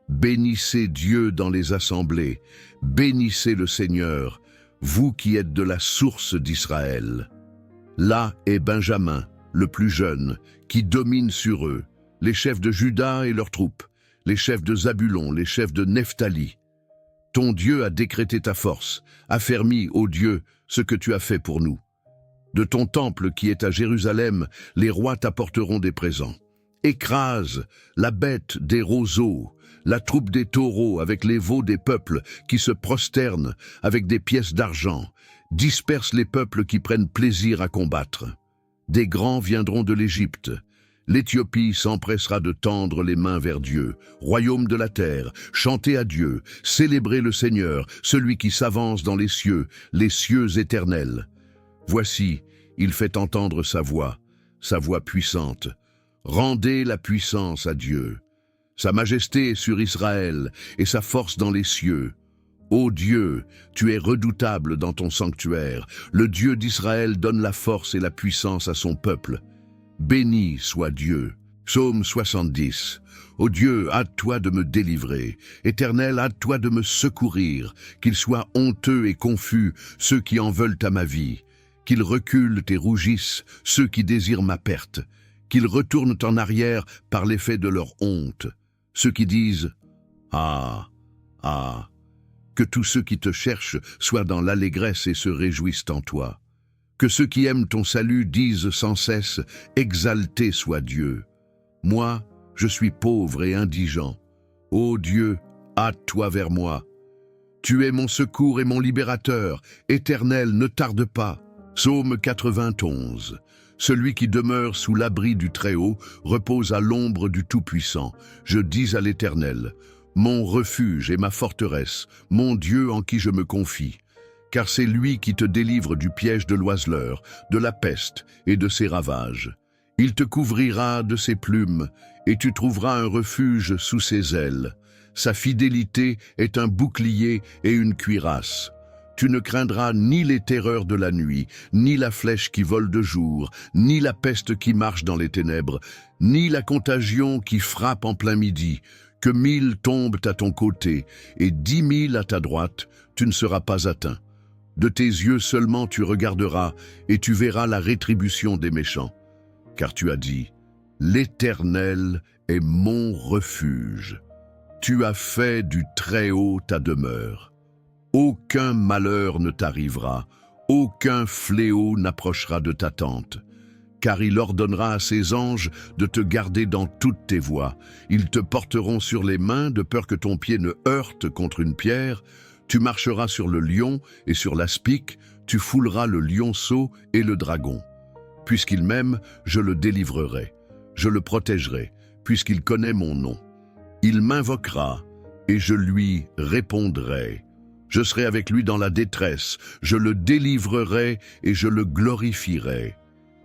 Bénissez Dieu dans les assemblées, bénissez le Seigneur, vous qui êtes de la source d'Israël. Là est Benjamin, le plus jeune, qui domine sur eux, les chefs de Juda et leurs troupes, les chefs de Zabulon, les chefs de Nephtali. Ton Dieu a décrété ta force, affermi, ô Dieu, ce que tu as fait pour nous. De ton temple qui est à Jérusalem, les rois t'apporteront des présents. Écrase la bête des roseaux, la troupe des taureaux avec les veaux des peuples qui se prosternent avec des pièces d'argent. Disperse les peuples qui prennent plaisir à combattre. Des grands viendront de l'Égypte. L'Éthiopie s'empressera de tendre les mains vers Dieu, royaume de la terre, chantez à Dieu, célébrez le Seigneur, celui qui s'avance dans les cieux éternels. Voici, il fait entendre sa voix puissante. Rendez la puissance à Dieu. Sa majesté est sur Israël et sa force dans les cieux. Ô Dieu, tu es redoutable dans ton sanctuaire. Le Dieu d'Israël donne la force et la puissance à son peuple. Béni soit Dieu. Psaume 70. Ô Dieu, hâte-toi de me délivrer. Éternel, hâte-toi de me secourir. Qu'ils soient honteux et confus, ceux qui en veulent à ma vie. Qu'ils reculent et rougissent, ceux qui désirent ma perte. Qu'ils retournent en arrière par l'effet de leur honte. Ceux qui disent « Ah, ah ». Que tous ceux qui te cherchent soient dans l'allégresse et se réjouissent en toi. Que ceux qui aiment ton salut disent sans cesse « Exalté soit Dieu ». Moi, je suis pauvre et indigent. Ô Dieu, hâte-toi vers moi. Tu es mon secours et mon libérateur. Éternel, ne tarde pas. Psaume 91. Celui qui demeure sous l'abri du Très-Haut repose à l'ombre du Tout-Puissant. Je dis à l'Éternel, mon refuge et ma forteresse, mon Dieu en qui je me confie. Car c'est lui qui te délivre du piège de l'oiseleur, de la peste et de ses ravages. Il te couvrira de ses plumes, et tu trouveras un refuge sous ses ailes. Sa fidélité est un bouclier et une cuirasse. Tu ne craindras ni les terreurs de la nuit, ni la flèche qui vole de jour, ni la peste qui marche dans les ténèbres, ni la contagion qui frappe en plein midi. Que 1000 tombent à ton côté et 10 000 à ta droite, tu ne seras pas atteint. De tes yeux seulement tu regarderas et tu verras la rétribution des méchants. Car tu as dit, l'Éternel est mon refuge. Tu as fait du Très-Haut ta demeure. Aucun malheur ne t'arrivera, aucun fléau n'approchera de ta tente. Car il ordonnera à ses anges de te garder dans toutes tes voies. Ils te porteront sur les mains de peur que ton pied ne heurte contre une pierre. Tu marcheras sur le lion et sur l'aspic, tu fouleras le lionceau et le dragon. Puisqu'il m'aime, je le délivrerai. Je le protégerai, puisqu'il connaît mon nom. Il m'invoquera et je lui répondrai. Je serai avec lui dans la détresse, je le délivrerai et je le glorifierai.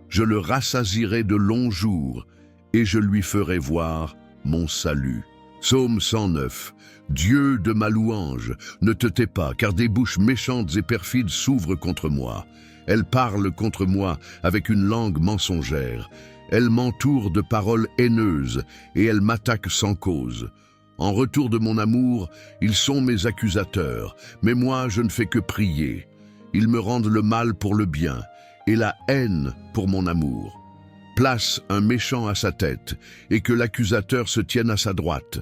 Je le rassasierai de longs jours et je lui ferai voir mon salut. Psaume 109. Dieu de ma louange, ne te tais pas, car des bouches méchantes et perfides s'ouvrent contre moi. Elles parlent contre moi avec une langue mensongère. Elles m'entourent de paroles haineuses et elles m'attaquent sans cause. En retour de mon amour, ils sont mes accusateurs, mais moi je ne fais que prier. Ils me rendent le mal pour le bien et la haine pour mon amour. Place un méchant à sa tête et que l'accusateur se tienne à sa droite.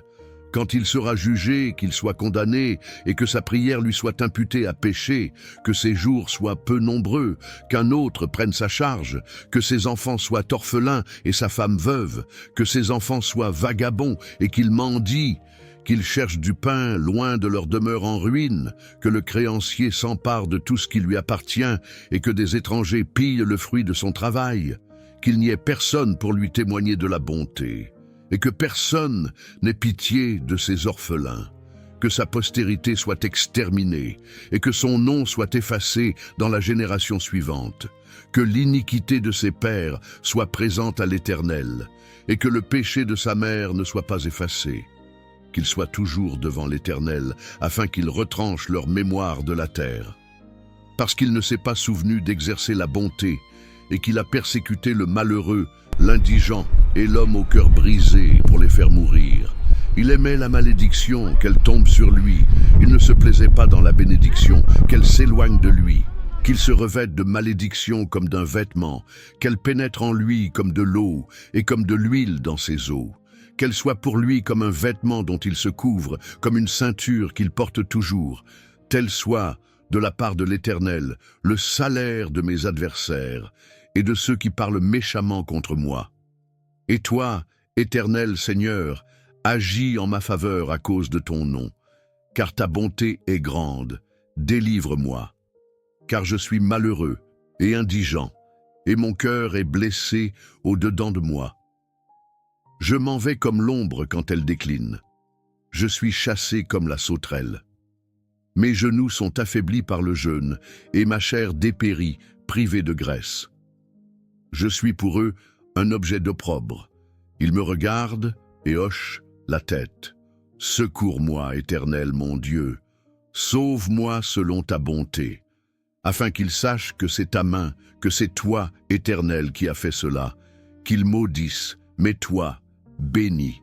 Quand il sera jugé, qu'il soit condamné et que sa prière lui soit imputée à péché, que ses jours soient peu nombreux, qu'un autre prenne sa charge, que ses enfants soient orphelins et sa femme veuve, que ses enfants soient vagabonds et qu'ils mendient, qu'ils cherchent du pain loin de leur demeure en ruine, que le créancier s'empare de tout ce qui lui appartient et que des étrangers pillent le fruit de son travail, qu'il n'y ait personne pour lui témoigner de la bonté, et que personne n'ait pitié de ses orphelins, que sa postérité soit exterminée, et que son nom soit effacé dans la génération suivante, que l'iniquité de ses pères soit présente à l'Éternel, et que le péché de sa mère ne soit pas effacé, qu'il soit toujours devant l'Éternel, afin qu'il retranche leur mémoire de la terre. Parce qu'il ne s'est pas souvenu d'exercer la bonté, et qu'il a persécuté le malheureux, l'indigent et l'homme au cœur brisé pour les faire mourir. Il aimait la malédiction, qu'elle tombe sur lui. Il ne se plaisait pas dans la bénédiction, qu'elle s'éloigne de lui. Qu'il se revête de malédiction comme d'un vêtement, qu'elle pénètre en lui comme de l'eau et comme de l'huile dans ses os. Qu'elle soit pour lui comme un vêtement dont il se couvre, comme une ceinture qu'il porte toujours. Tel soit, de la part de l'Éternel, le salaire de mes adversaires et de ceux qui parlent méchamment contre moi. Et toi, Éternel Seigneur, agis en ma faveur à cause de ton nom, car ta bonté est grande, délivre-moi. Car je suis malheureux et indigent, et mon cœur est blessé au-dedans de moi. Je m'en vais comme l'ombre quand elle décline. Je suis chassé comme la sauterelle. Mes genoux sont affaiblis par le jeûne, et ma chair dépérit, privée de graisse. Je suis pour eux un objet d'opprobre. Ils me regardent et hochent la tête. Secours-moi, Éternel mon Dieu. Sauve-moi selon ta bonté, afin qu'ils sachent que c'est ta main, que c'est toi, Éternel, qui as fait cela. Qu'ils maudissent, mais toi, bénis.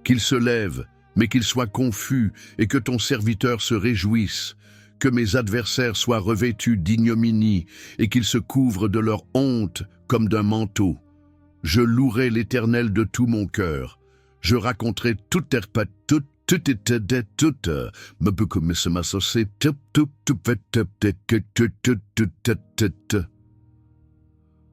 Qu'ils se lèvent, mais qu'ils soient confus, et que ton serviteur se réjouisse. Que mes adversaires soient revêtus d'ignominie, et qu'ils se couvrent de leur honte comme d'un manteau. Je louerai l'Éternel de tout mon cœur. Je raconterai toute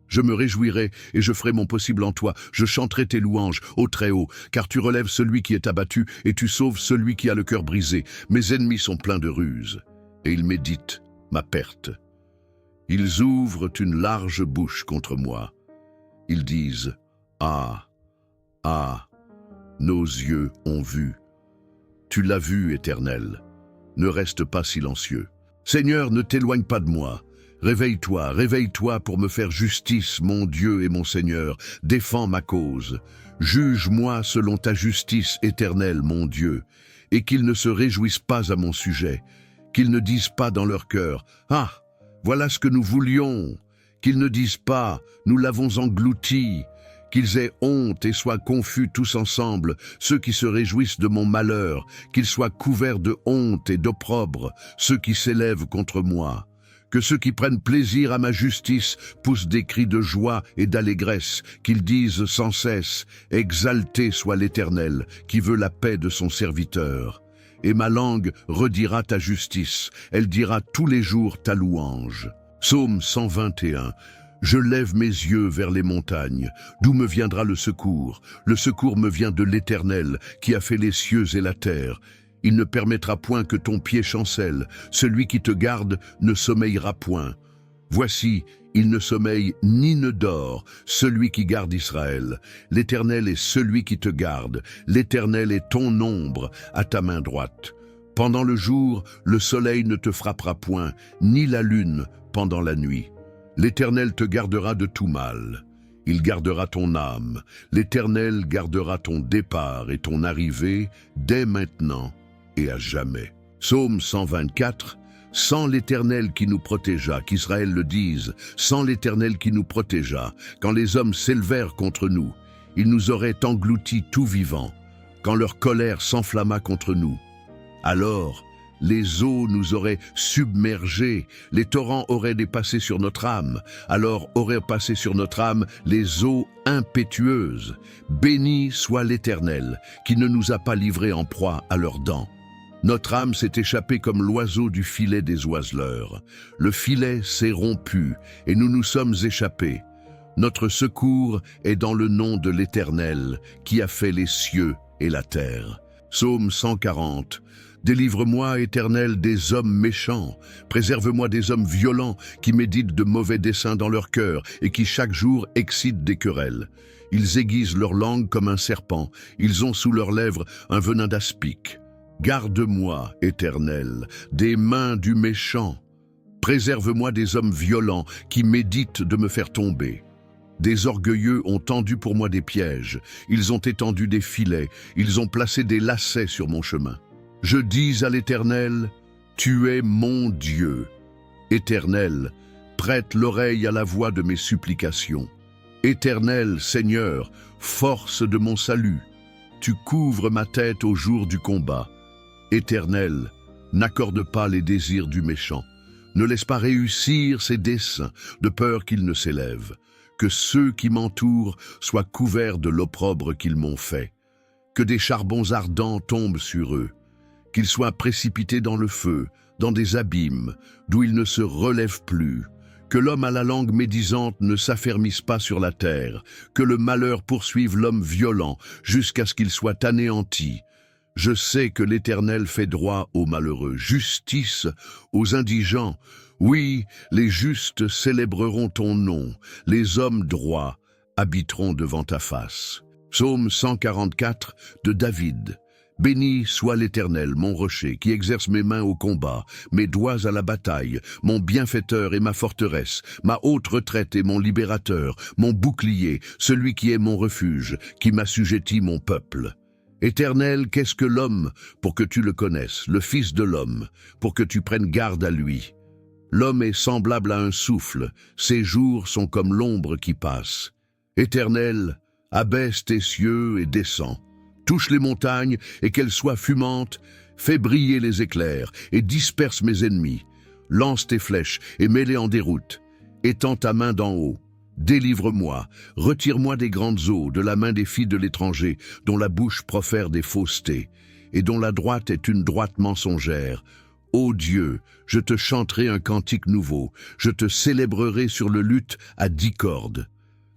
Je me réjouirai et je ferai mon possible en toi. Je chanterai tes louanges, ô Très-Haut, car tu relèves celui qui est abattu et tu sauves celui qui a le cœur brisé. Mes ennemis sont pleins de ruses et ils méditent ma perte. Ils ouvrent une large bouche contre moi. Ils disent « Ah, ah, nos yeux ont vu. » Tu l'as vu, Éternel. Ne reste pas silencieux. Seigneur, ne t'éloigne pas de moi. Réveille-toi, réveille-toi pour me faire justice, mon Dieu et mon Seigneur. Défends ma cause. Juge-moi selon ta justice éternelle, mon Dieu, et qu'ils ne se réjouissent pas à mon sujet, qu'ils ne disent pas dans leur cœur « Ah, voilà ce que nous voulions », qu'ils ne disent pas « Nous l'avons englouti », qu'ils aient honte et soient confus tous ensemble, ceux qui se réjouissent de mon malheur, qu'ils soient couverts de honte et d'opprobre, ceux qui s'élèvent contre moi. Que ceux qui prennent plaisir à ma justice poussent des cris de joie et d'allégresse, qu'ils disent sans cesse « Exalté soit l'Éternel, qui veut la paix de son serviteur. » Et ma langue redira ta justice, elle dira tous les jours ta louange. Psaume 121. Je lève mes yeux vers les montagnes. D'où me viendra le secours? Le secours me vient de l'Éternel, qui a fait les cieux et la terre. Il ne permettra point que ton pied chancelle. Celui qui te garde ne sommeillera point. Voici, il ne sommeille ni ne dort, celui qui garde Israël. L'Éternel est celui qui te garde. L'Éternel est ton ombre à ta main droite. Pendant le jour, le soleil ne te frappera point, ni la lune pendant la nuit. L'Éternel te gardera de tout mal. Il gardera ton âme. L'Éternel gardera ton départ et ton arrivée dès maintenant et à jamais. Psaume 124. Sans l'Éternel qui nous protégea, qu'Israël le dise, sans l'Éternel qui nous protégea, quand les hommes s'élevèrent contre nous, ils nous auraient engloutis tout vivants, quand leur colère s'enflamma contre nous. Alors, les eaux nous auraient submergés, les torrents auraient dépassé sur notre âme, alors auraient passé sur notre âme les eaux impétueuses. Béni soit l'Éternel, qui ne nous a pas livrés en proie à leurs dents. Notre âme s'est échappée comme l'oiseau du filet des oiseleurs. Le filet s'est rompu, et nous nous sommes échappés. Notre secours est dans le nom de l'Éternel, qui a fait les cieux et la terre. Psaume 140. Délivre-moi, Éternel, des hommes méchants. Préserve-moi des hommes violents qui méditent de mauvais desseins dans leur cœur et qui chaque jour excitent des querelles. Ils aiguisent leur langue comme un serpent. Ils ont sous leurs lèvres un venin d'aspic. Garde-moi, Éternel, des mains du méchant. Préserve-moi des hommes violents qui méditent de me faire tomber. Des orgueilleux ont tendu pour moi des pièges. Ils ont étendu des filets. Ils ont placé des lacets sur mon chemin. Je dis à l'Éternel, tu es mon Dieu. Éternel, prête l'oreille à la voix de mes supplications. Éternel, Seigneur, force de mon salut, tu couvres ma tête au jour du combat. Éternel, n'accorde pas les désirs du méchant. Ne laisse pas réussir ses desseins, de peur qu'il ne s'élève. Que ceux qui m'entourent soient couverts de l'opprobre qu'ils m'ont fait. Que des charbons ardents tombent sur eux. Qu'ils soient précipités dans le feu, dans des abîmes, d'où ils ne se relèvent plus. Que l'homme à la langue médisante ne s'affermisse pas sur la terre. Que le malheur poursuive l'homme violent, jusqu'à ce qu'il soit anéanti. Je sais que l'Éternel fait droit aux malheureux, justice aux indigents. Oui, les justes célébreront ton nom, les hommes droits habiteront devant ta face. Psaume 144 de David. Béni soit l'Éternel, mon rocher, qui exerce mes mains au combat, mes doigts à la bataille, mon bienfaiteur et ma forteresse, ma haute retraite et mon libérateur, mon bouclier, celui qui est mon refuge, qui m'assujettit mon peuple. Éternel, qu'est-ce que l'homme, pour que tu le connaisses, le Fils de l'homme, pour que tu prennes garde à lui? L'homme est semblable à un souffle, ses jours sont comme l'ombre qui passe. Éternel, abaisse tes cieux et descends. Touche les montagnes et qu'elles soient fumantes, fais briller les éclairs et disperse mes ennemis. Lance tes flèches et mets-les en déroute. Étends ta main d'en haut. Délivre-moi, retire-moi des grandes eaux, de la main des filles de l'étranger, dont la bouche profère des faussetés, et dont la droite est une droite mensongère. Ô Dieu, je te chanterai un cantique nouveau, je te célébrerai sur le luth à 10 cordes.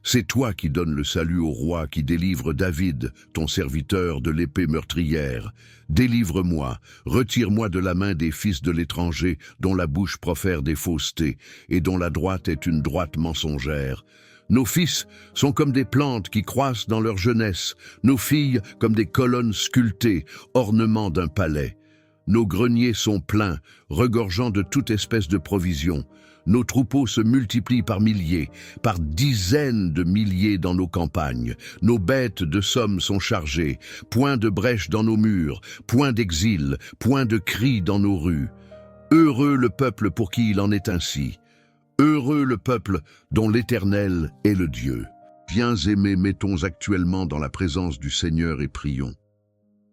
C'est toi qui donnes le salut au roi, qui délivre David, ton serviteur, de l'épée meurtrière. Délivre-moi, retire-moi de la main des fils de l'étranger, dont la bouche profère des faussetés, et dont la droite est une droite mensongère. Nos fils sont comme des plantes qui croissent dans leur jeunesse, nos filles comme des colonnes sculptées, ornements d'un palais. Nos greniers sont pleins, regorgeant de toute espèce de provisions. Nos troupeaux se multiplient par milliers, par dizaines de milliers dans nos campagnes. Nos bêtes de somme sont chargées, point de brèche dans nos murs, point d'exil, point de cris dans nos rues. Heureux le peuple pour qui il en est ainsi. Heureux le peuple dont l'Éternel est le Dieu. Viens aimés, mettons actuellement dans la présence du Seigneur et prions.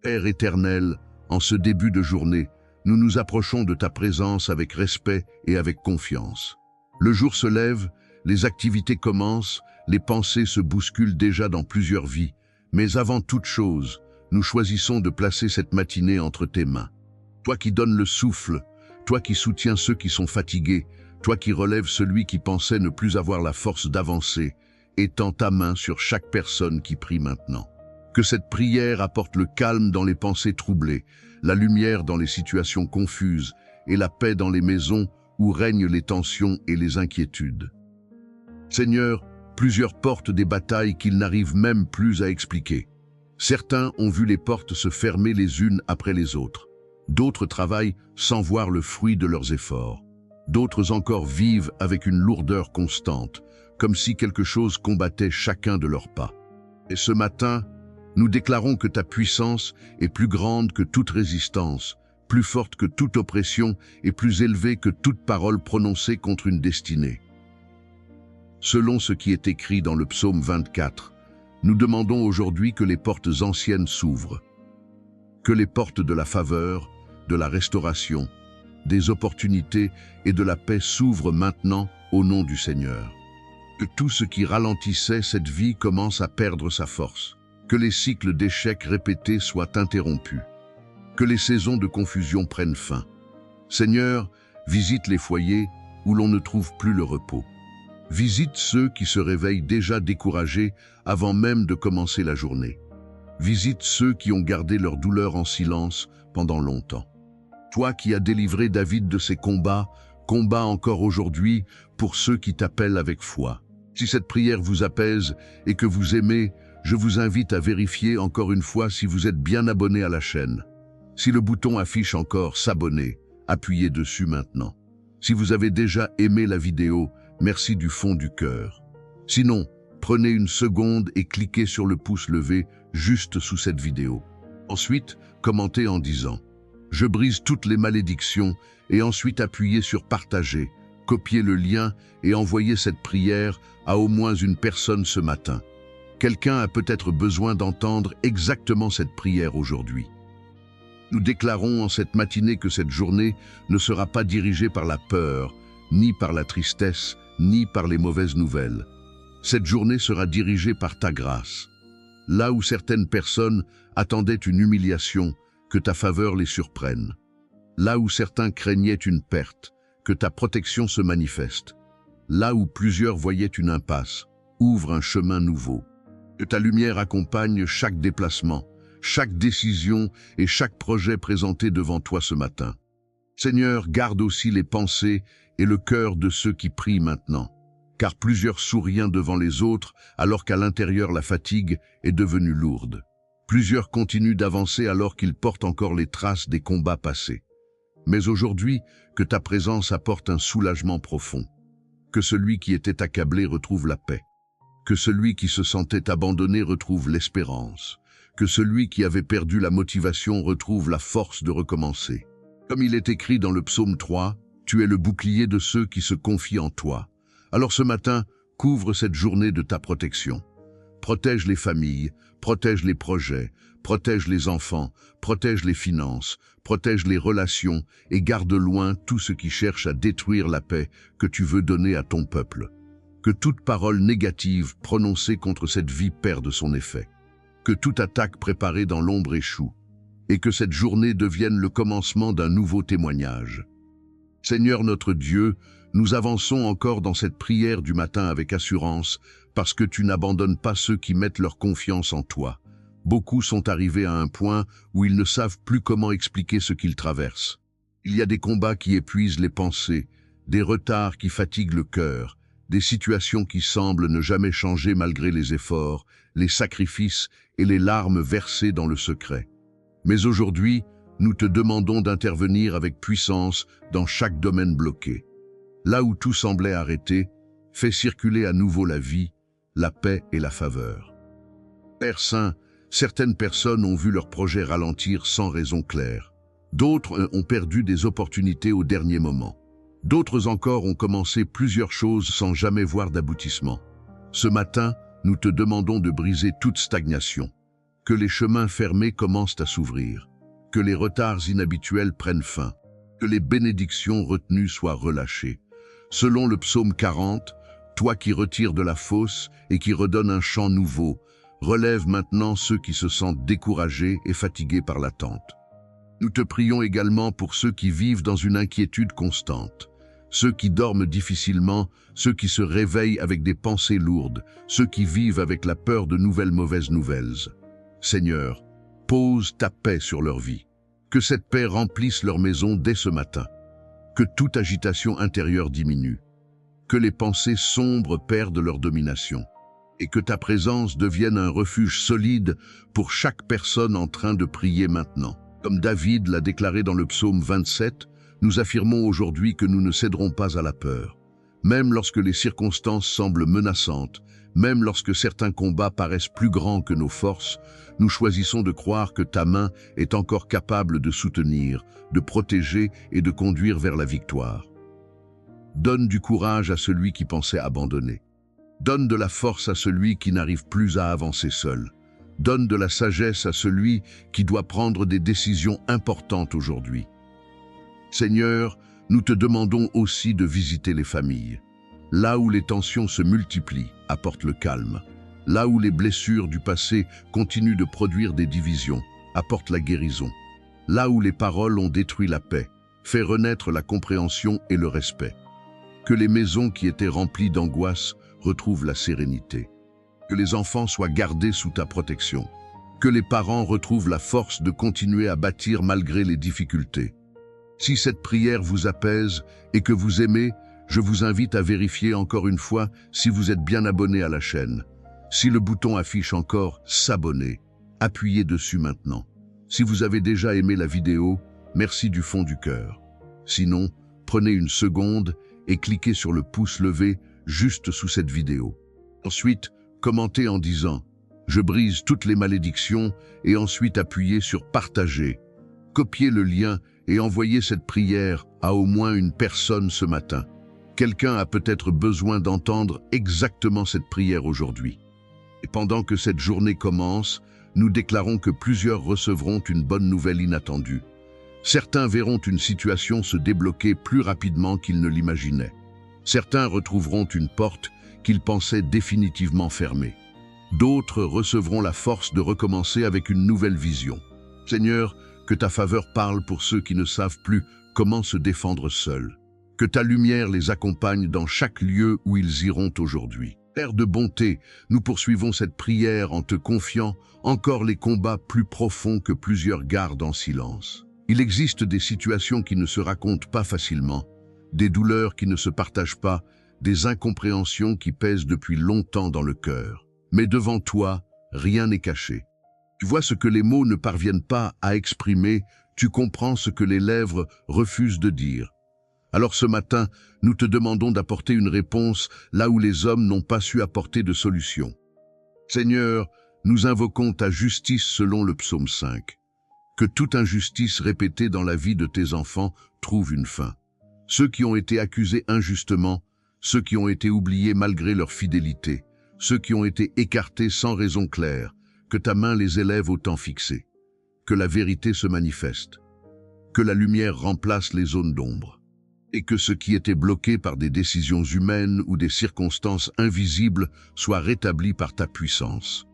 Père éternel, en ce début de journée, nous nous approchons de ta présence avec respect et avec confiance. Le jour se lève, les activités commencent, les pensées se bousculent déjà dans plusieurs vies. Mais avant toute chose, nous choisissons de placer cette matinée entre tes mains. Toi qui donnes le souffle, toi qui soutiens ceux qui sont fatigués, toi qui relèves celui qui pensait ne plus avoir la force d'avancer, étends ta main sur chaque personne qui prie maintenant. Que cette prière apporte le calme dans les pensées troublées, la lumière dans les situations confuses et la paix dans les maisons où règnent les tensions et les inquiétudes. Seigneur, plusieurs portent des batailles qu'ils n'arrivent même plus à expliquer. Certains ont vu les portes se fermer les unes après les autres. D'autres travaillent sans voir le fruit de leurs efforts. D'autres encore vivent avec une lourdeur constante, comme si quelque chose combattait chacun de leurs pas. Et ce matin, nous déclarons que ta puissance est plus grande que toute résistance, plus forte que toute oppression et plus élevée que toute parole prononcée contre une destinée. Selon ce qui est écrit dans le psaume 24, nous demandons aujourd'hui que les portes anciennes s'ouvrent, que les portes de la faveur, de la restauration, des opportunités et de la paix s'ouvrent maintenant au nom du Seigneur. Que tout ce qui ralentissait cette vie commence à perdre sa force. Que les cycles d'échecs répétés soient interrompus. Que les saisons de confusion prennent fin. Seigneur, visite les foyers où l'on ne trouve plus le repos. Visite ceux qui se réveillent déjà découragés avant même de commencer la journée. Visite ceux qui ont gardé leur douleur en silence pendant longtemps. Toi qui as délivré David de ses combats, combat encore aujourd'hui pour ceux qui t'appellent avec foi. Si cette prière vous apaise et que vous aimez, je vous invite à vérifier encore une fois si vous êtes bien abonné à la chaîne. Si le bouton affiche encore « S'abonner », appuyez dessus maintenant. Si vous avez déjà aimé la vidéo, merci du fond du cœur. Sinon, prenez une seconde et cliquez sur le pouce levé juste sous cette vidéo. Ensuite, commentez en disant « Je brise toutes les malédictions » et ensuite appuyez sur « Partager », copiez le lien et envoyez cette prière à au moins une personne ce matin. Quelqu'un a peut-être besoin d'entendre exactement cette prière aujourd'hui. Nous déclarons en cette matinée que cette journée ne sera pas dirigée par la peur, ni par la tristesse, ni par les mauvaises nouvelles. Cette journée sera dirigée par ta grâce. Là où certaines personnes attendaient une humiliation, que ta faveur les surprenne. Là où certains craignaient une perte, que ta protection se manifeste. Là où plusieurs voyaient une impasse, ouvre un chemin nouveau. Que ta lumière accompagne chaque déplacement, chaque décision et chaque projet présenté devant toi ce matin. Seigneur, garde aussi les pensées et le cœur de ceux qui prient maintenant. car plusieurs sourient devant les autres alors qu'à l'intérieur la fatigue est devenue lourde. Plusieurs continuent d'avancer alors qu'ils portent encore les traces des combats passés. Mais aujourd'hui, que ta présence apporte un soulagement profond. Que celui qui était accablé retrouve la paix. Que celui qui se sentait abandonné retrouve l'espérance. Que celui qui avait perdu la motivation retrouve la force de recommencer. Comme il est écrit dans le psaume 3, « Tu es le bouclier de ceux qui se confient en toi ». Alors ce matin, couvre cette journée de ta protection. Protège les familles, protège les projets, protège les enfants, protège les finances, protège les relations et garde loin tout ce qui cherche à détruire la paix que tu veux donner à ton peuple. Que toute parole négative prononcée contre cette vie perde son effet. Que toute attaque préparée dans l'ombre échoue. Et que cette journée devienne le commencement d'un nouveau témoignage. Seigneur notre Dieu, nous avançons encore dans cette prière du matin avec assurance, parce que tu n'abandonnes pas ceux qui mettent leur confiance en toi. Beaucoup sont arrivés à un point où ils ne savent plus comment expliquer ce qu'ils traversent. Il y a des combats qui épuisent les pensées, des retards qui fatiguent le cœur, des situations qui semblent ne jamais changer malgré les efforts, les sacrifices et les larmes versées dans le secret. Mais aujourd'hui, nous te demandons d'intervenir avec puissance dans chaque domaine bloqué. Là où tout semblait arrêté, fais circuler à nouveau la vie, la paix et la faveur. Père Saint, certaines personnes ont vu leur projet ralentir sans raison claire. D'autres ont perdu des opportunités au dernier moment. D'autres encore ont commencé plusieurs choses sans jamais voir d'aboutissement. Ce matin, nous te demandons de briser toute stagnation. Que les chemins fermés commencent à s'ouvrir. Que les retards inhabituels prennent fin. Que les bénédictions retenues soient relâchées. Selon le psaume 40, toi qui retires de la fosse et qui redonnes un chant nouveau, relève maintenant ceux qui se sentent découragés et fatigués par l'attente. Nous te prions également pour ceux qui vivent dans une inquiétude constante, ceux qui dorment difficilement, ceux qui se réveillent avec des pensées lourdes, ceux qui vivent avec la peur de nouvelles mauvaises nouvelles. Seigneur, pose ta paix sur leur vie. Que cette paix remplisse leur maison dès ce matin. Que toute agitation intérieure diminue. Que les pensées sombres perdent leur domination. Et que ta présence devienne un refuge solide pour chaque personne en train de prier maintenant. Comme David l'a déclaré dans le psaume 27, nous affirmons aujourd'hui que nous ne céderons pas à la peur. Même lorsque les circonstances semblent menaçantes, même lorsque certains combats paraissent plus grands que nos forces, nous choisissons de croire que ta main est encore capable de soutenir, de protéger et de conduire vers la victoire. Donne du courage à celui qui pensait abandonner. Donne de la force à celui qui n'arrive plus à avancer seul. Donne de la sagesse à celui qui doit prendre des décisions importantes aujourd'hui. Seigneur, nous te demandons aussi de visiter les familles. Là où les tensions se multiplient, apporte le calme. Là où les blessures du passé continuent de produire des divisions, apporte la guérison. Là où les paroles ont détruit la paix, fais renaître la compréhension et le respect. Que les maisons qui étaient remplies d'angoisse retrouvent la sérénité. Que les enfants soient gardés sous ta protection. Que les parents retrouvent la force de continuer à bâtir malgré les difficultés. Si cette prière vous apaise et que vous aimez, je vous invite à vérifier encore une fois si vous êtes bien abonné à la chaîne. Si le bouton affiche encore « S'abonner », appuyez dessus maintenant. Si vous avez déjà aimé la vidéo, merci du fond du cœur. Sinon, prenez une seconde et cliquez sur le pouce levé juste sous cette vidéo. Ensuite, commentez en disant « Je brise toutes les malédictions » et ensuite appuyez sur « Partager ». Copiez le lien et envoyez cette prière à au moins une personne ce matin. Quelqu'un a peut-être besoin d'entendre exactement cette prière aujourd'hui. Et pendant que cette journée commence, nous déclarons que plusieurs recevront une bonne nouvelle inattendue. Certains verront une situation se débloquer plus rapidement qu'ils ne l'imaginaient. Certains retrouveront une porte qu'ils pensaient définitivement fermée. D'autres recevront la force de recommencer avec une nouvelle vision. Seigneur, que ta faveur parle pour ceux qui ne savent plus comment se défendre seuls. Que ta lumière les accompagne dans chaque lieu où ils iront aujourd'hui. Père de bonté, nous poursuivons cette prière en te confiant encore les combats plus profonds que plusieurs gardent en silence. Il existe des situations qui ne se racontent pas facilement, des douleurs qui ne se partagent pas, des incompréhensions qui pèsent depuis longtemps dans le cœur. Mais devant toi, rien n'est caché. Tu vois ce que les mots ne parviennent pas à exprimer, tu comprends ce que les lèvres refusent de dire. Alors ce matin, nous te demandons d'apporter une réponse là où les hommes n'ont pas su apporter de solution. Seigneur, nous invoquons ta justice selon le psaume 5. Que toute injustice répétée dans la vie de tes enfants trouve une fin. Ceux qui ont été accusés injustement, ceux qui ont été oubliés malgré leur fidélité, ceux qui ont été écartés sans raison claire, que ta main les élève au temps fixé. Que la vérité se manifeste. Que la lumière remplace les zones d'ombre. Et que ce qui était bloqué par des décisions humaines ou des circonstances invisibles soit rétabli par ta puissance.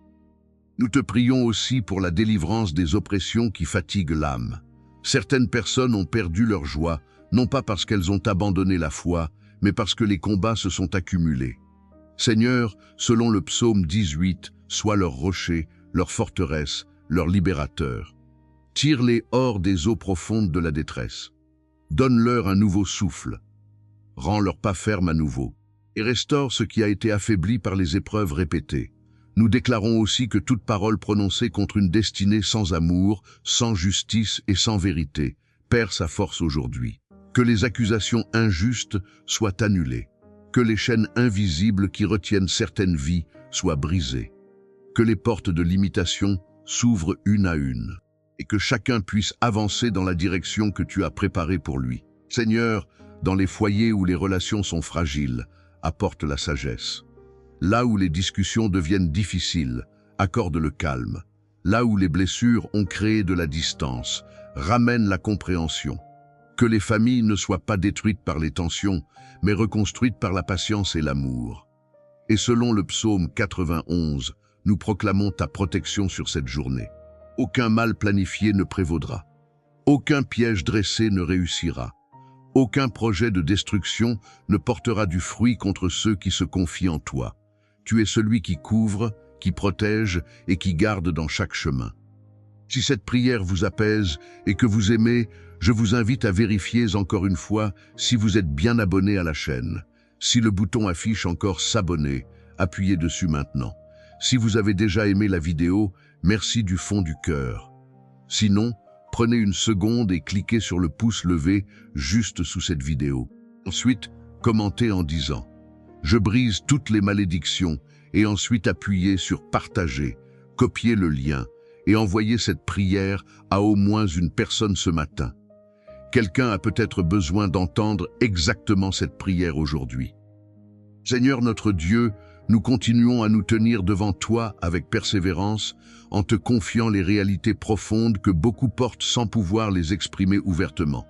Nous te prions aussi pour la délivrance des oppressions qui fatiguent l'âme. Certaines personnes ont perdu leur joie, non pas parce qu'elles ont abandonné la foi, mais parce que les combats se sont accumulés. Seigneur, selon le psaume 18, sois leur rocher, leur forteresse, leur libérateur. Tire-les hors des eaux profondes de la détresse. Donne-leur un nouveau souffle. Rends leurs pas fermes à nouveau. Et restaure ce qui a été affaibli par les épreuves répétées. Nous déclarons aussi que toute parole prononcée contre une destinée sans amour, sans justice et sans vérité perd sa force aujourd'hui. Que les accusations injustes soient annulées. Que les chaînes invisibles qui retiennent certaines vies soient brisées. Que les portes de l'imitation s'ouvrent une à une. Et que chacun puisse avancer dans la direction que tu as préparée pour lui. Seigneur, dans les foyers où les relations sont fragiles, apporte la sagesse. Là où les discussions deviennent difficiles, accorde le calme. Là où les blessures ont créé de la distance, ramène la compréhension. Que les familles ne soient pas détruites par les tensions, mais reconstruites par la patience et l'amour. Et selon le psaume 91, nous proclamons ta protection sur cette journée. Aucun mal planifié ne prévaudra. Aucun piège dressé ne réussira. Aucun projet de destruction ne portera du fruit contre ceux qui se confient en toi. Tu es celui qui couvre, qui protège et qui garde dans chaque chemin. Si cette prière vous apaise et que vous aimez, je vous invite à vérifier encore une fois si vous êtes bien abonné à la chaîne. Si le bouton affiche encore s'abonner, appuyez dessus maintenant. Si vous avez déjà aimé la vidéo, merci du fond du cœur. Sinon, prenez une seconde et cliquez sur le pouce levé juste sous cette vidéo. Ensuite, commentez en disant « Je brise toutes les malédictions » et ensuite appuyez sur « Partager », copiez le lien et envoyez cette prière à au moins une personne ce matin. Quelqu'un a peut-être besoin d'entendre exactement cette prière aujourd'hui. Seigneur notre Dieu, nous continuons à nous tenir devant toi avec persévérance, en te confiant les réalités profondes que beaucoup portent sans pouvoir les exprimer ouvertement.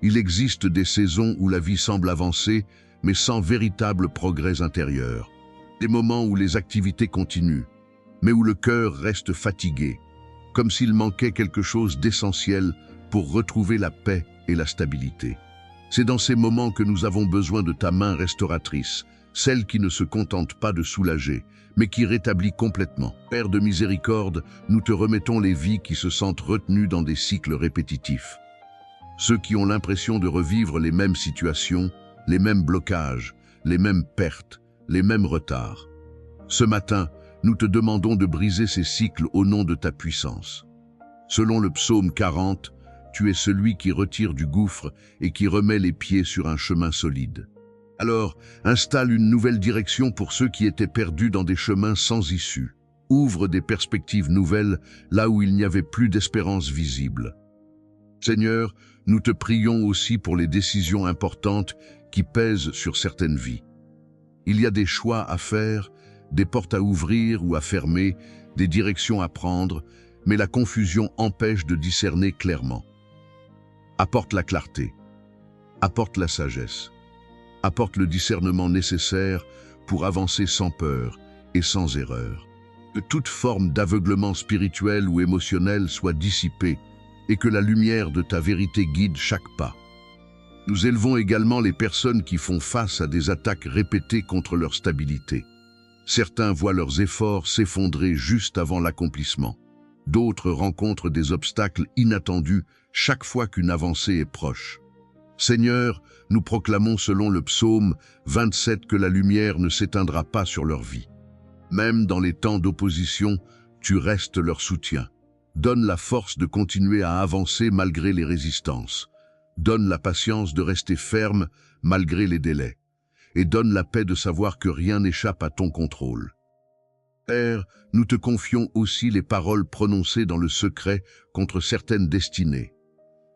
Il existe des saisons où la vie semble avancer, mais sans véritable progrès intérieur. Des moments où les activités continuent, mais où le cœur reste fatigué, comme s'il manquait quelque chose d'essentiel pour retrouver la paix et la stabilité. C'est dans ces moments que nous avons besoin de ta main restauratrice, celle qui ne se contente pas de soulager, mais qui rétablit complètement. Père de miséricorde, nous te remettons les vies qui se sentent retenues dans des cycles répétitifs. Ceux qui ont l'impression de revivre les mêmes situations, les mêmes blocages, les mêmes pertes, les mêmes retards. Ce matin, nous te demandons de briser ces cycles au nom de ta puissance. Selon le psaume 40, tu es celui qui retire du gouffre et qui remet les pieds sur un chemin solide. Alors, installe une nouvelle direction pour ceux qui étaient perdus dans des chemins sans issue. Ouvre des perspectives nouvelles là où il n'y avait plus d'espérance visible. Seigneur, nous te prions aussi pour les décisions importantes qui pèsent sur certaines vies. Il y a des choix à faire, des portes à ouvrir ou à fermer, des directions à prendre, mais la confusion empêche de discerner clairement. Apporte la clarté, apporte la sagesse. Apporte le discernement nécessaire pour avancer sans peur et sans erreur. Que toute forme d'aveuglement spirituel ou émotionnel soit dissipée et que la lumière de ta vérité guide chaque pas. Nous élevons également les personnes qui font face à des attaques répétées contre leur stabilité. Certains voient leurs efforts s'effondrer juste avant l'accomplissement. D'autres rencontrent des obstacles inattendus chaque fois qu'une avancée est proche. Seigneur, nous proclamons selon le psaume 27 que la lumière ne s'éteindra pas sur leur vie. Même dans les temps d'opposition, tu restes leur soutien. Donne la force de continuer à avancer malgré les résistances. Donne la patience de rester ferme malgré les délais. Et donne la paix de savoir que rien n'échappe à ton contrôle. Père, nous te confions aussi les paroles prononcées dans le secret contre certaines destinées.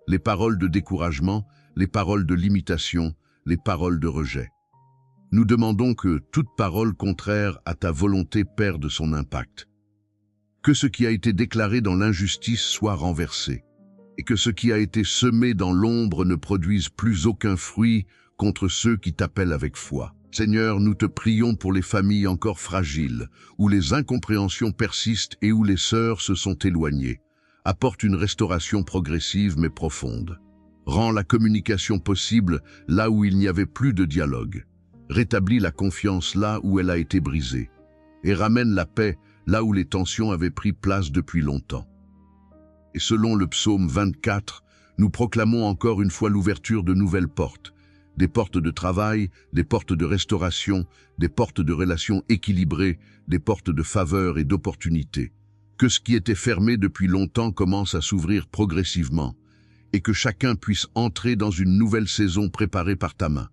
Les paroles de découragement, les paroles de limitation, les paroles de rejet. Nous demandons que toute parole contraire à ta volonté perde son impact. Que ce qui a été déclaré dans l'injustice soit renversé, et que ce qui a été semé dans l'ombre ne produise plus aucun fruit contre ceux qui t'appellent avec foi. Seigneur, nous te prions pour les familles encore fragiles, où les incompréhensions persistent et où les sœurs se sont éloignées. Apporte une restauration progressive mais profonde. Rends la communication possible là où il n'y avait plus de dialogue. Rétablis la confiance là où elle a été brisée. Et ramène la paix là où les tensions avaient pris place depuis longtemps. Et selon le psaume 24, nous proclamons encore une fois l'ouverture de nouvelles portes. Des portes de travail, des portes de restauration, des portes de relations équilibrées, des portes de faveur et d'opportunités. Que ce qui était fermé depuis longtemps commence à s'ouvrir progressivement, et que chacun puisse entrer dans une nouvelle saison préparée par ta main.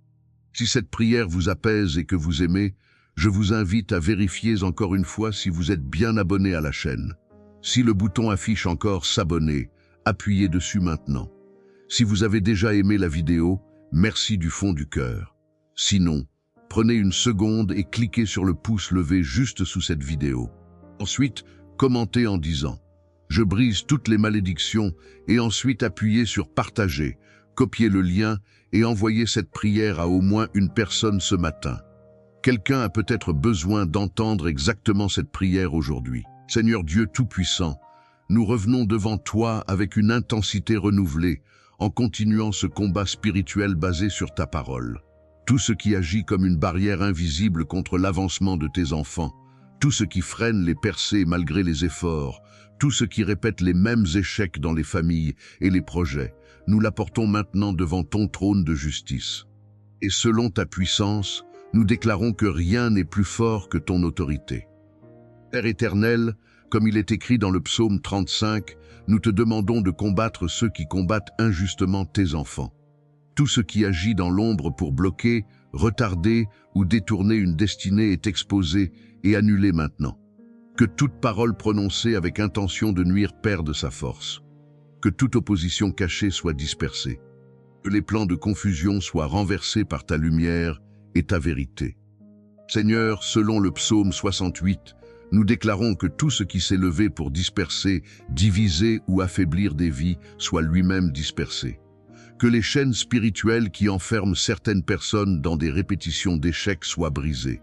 Si cette prière vous apaise et que vous aimez, je vous invite à vérifier encore une fois si vous êtes bien abonné à la chaîne. Si le bouton affiche encore s'abonner, appuyez dessus maintenant. Si vous avez déjà aimé la vidéo, merci du fond du cœur. Sinon, prenez une seconde et cliquez sur le pouce levé juste sous cette vidéo. Ensuite, commentez en disant « Je brise toutes les malédictions » et ensuite appuyez sur « Partager », copiez le lien et envoyez cette prière à au moins une personne ce matin. Quelqu'un a peut-être besoin d'entendre exactement cette prière aujourd'hui. Seigneur Dieu Tout-Puissant, nous revenons devant toi avec une intensité renouvelée, en continuant ce combat spirituel basé sur ta parole. Tout ce qui agit comme une barrière invisible contre l'avancement de tes enfants, tout ce qui freine les percées malgré les efforts, tout ce qui répète les mêmes échecs dans les familles et les projets, nous l'apportons maintenant devant ton trône de justice. Et selon ta puissance, nous déclarons que rien n'est plus fort que ton autorité. Père éternel, comme il est écrit dans le psaume 35, nous te demandons de combattre ceux qui combattent injustement tes enfants. Tout ce qui agit dans l'ombre pour bloquer, retarder ou détourner une destinée est exposé et annulé maintenant. Que toute parole prononcée avec intention de nuire perde sa force. Que toute opposition cachée soit dispersée. Que les plans de confusion soient renversés par ta lumière et ta vérité. Seigneur, selon le psaume 68, nous déclarons que tout ce qui s'est levé pour disperser, diviser ou affaiblir des vies soit lui-même dispersé. Que les chaînes spirituelles qui enferment certaines personnes dans des répétitions d'échecs soient brisées.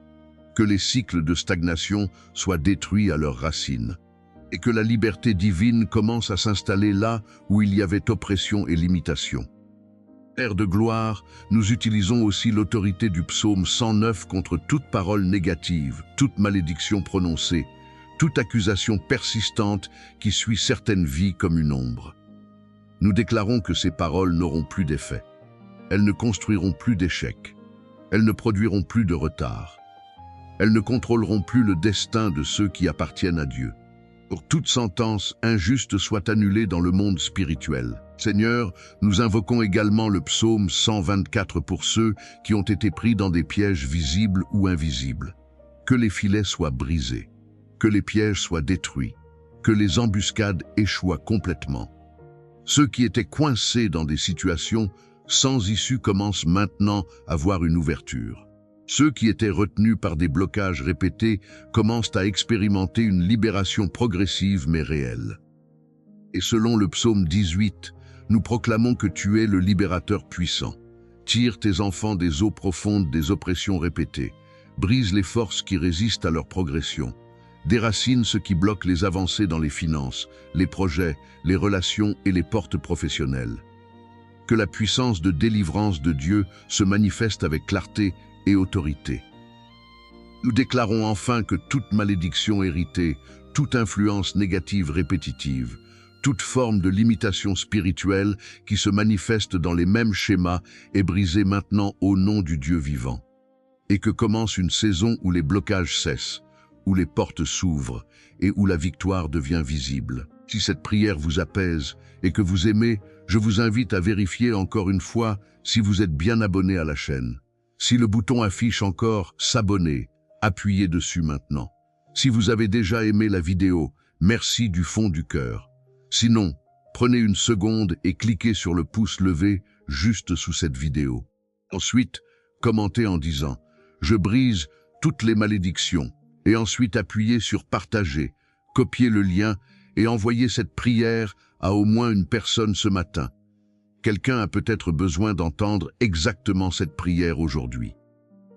Que les cycles de stagnation soient détruits à leurs racines. Et que la liberté divine commence à s'installer là où il y avait oppression et limitation. Père de gloire, nous utilisons aussi l'autorité du psaume 109 contre toute parole négative, toute malédiction prononcée, toute accusation persistante qui suit certaines vies comme une ombre. Nous déclarons que ces paroles n'auront plus d'effet. Elles ne construiront plus d'échecs. Elles ne produiront plus de retard. Elles ne contrôleront plus le destin de ceux qui appartiennent à Dieu. Pour toute sentence injuste soit annulée dans le monde spirituel. Seigneur, nous invoquons également le psaume 124 pour ceux qui ont été pris dans des pièges visibles ou invisibles. Que les filets soient brisés, que les pièges soient détruits, que les embuscades échouent complètement. Ceux qui étaient coincés dans des situations sans issue commencent maintenant à voir une ouverture. Ceux qui étaient retenus par des blocages répétés commencent à expérimenter une libération progressive mais réelle. Et selon le psaume 18, nous proclamons que tu es le libérateur puissant. Tire tes enfants des eaux profondes des oppressions répétées. Brise les forces qui résistent à leur progression. Déracine ce qui bloque les avancées dans les finances, les projets, les relations et les portes professionnelles. Que la puissance de délivrance de Dieu se manifeste avec clarté et autorité. Nous déclarons enfin que toute malédiction héritée, toute influence négative répétitive, toute forme de limitation spirituelle qui se manifeste dans les mêmes schémas est brisée maintenant au nom du Dieu vivant. Et que commence une saison où les blocages cessent, où les portes s'ouvrent et où la victoire devient visible. Si cette prière vous apaise et que vous aimez, je vous invite à vérifier encore une fois si vous êtes bien abonné à la chaîne. Si le bouton affiche encore « S'abonner », appuyez dessus maintenant. Si vous avez déjà aimé la vidéo, merci du fond du cœur. Sinon, prenez une seconde et cliquez sur le pouce levé juste sous cette vidéo. Ensuite, commentez en disant « Je brise toutes les malédictions » et ensuite appuyez sur « Partager », copiez le lien et envoyez cette prière à au moins une personne ce matin. Quelqu'un a peut-être besoin d'entendre exactement cette prière aujourd'hui.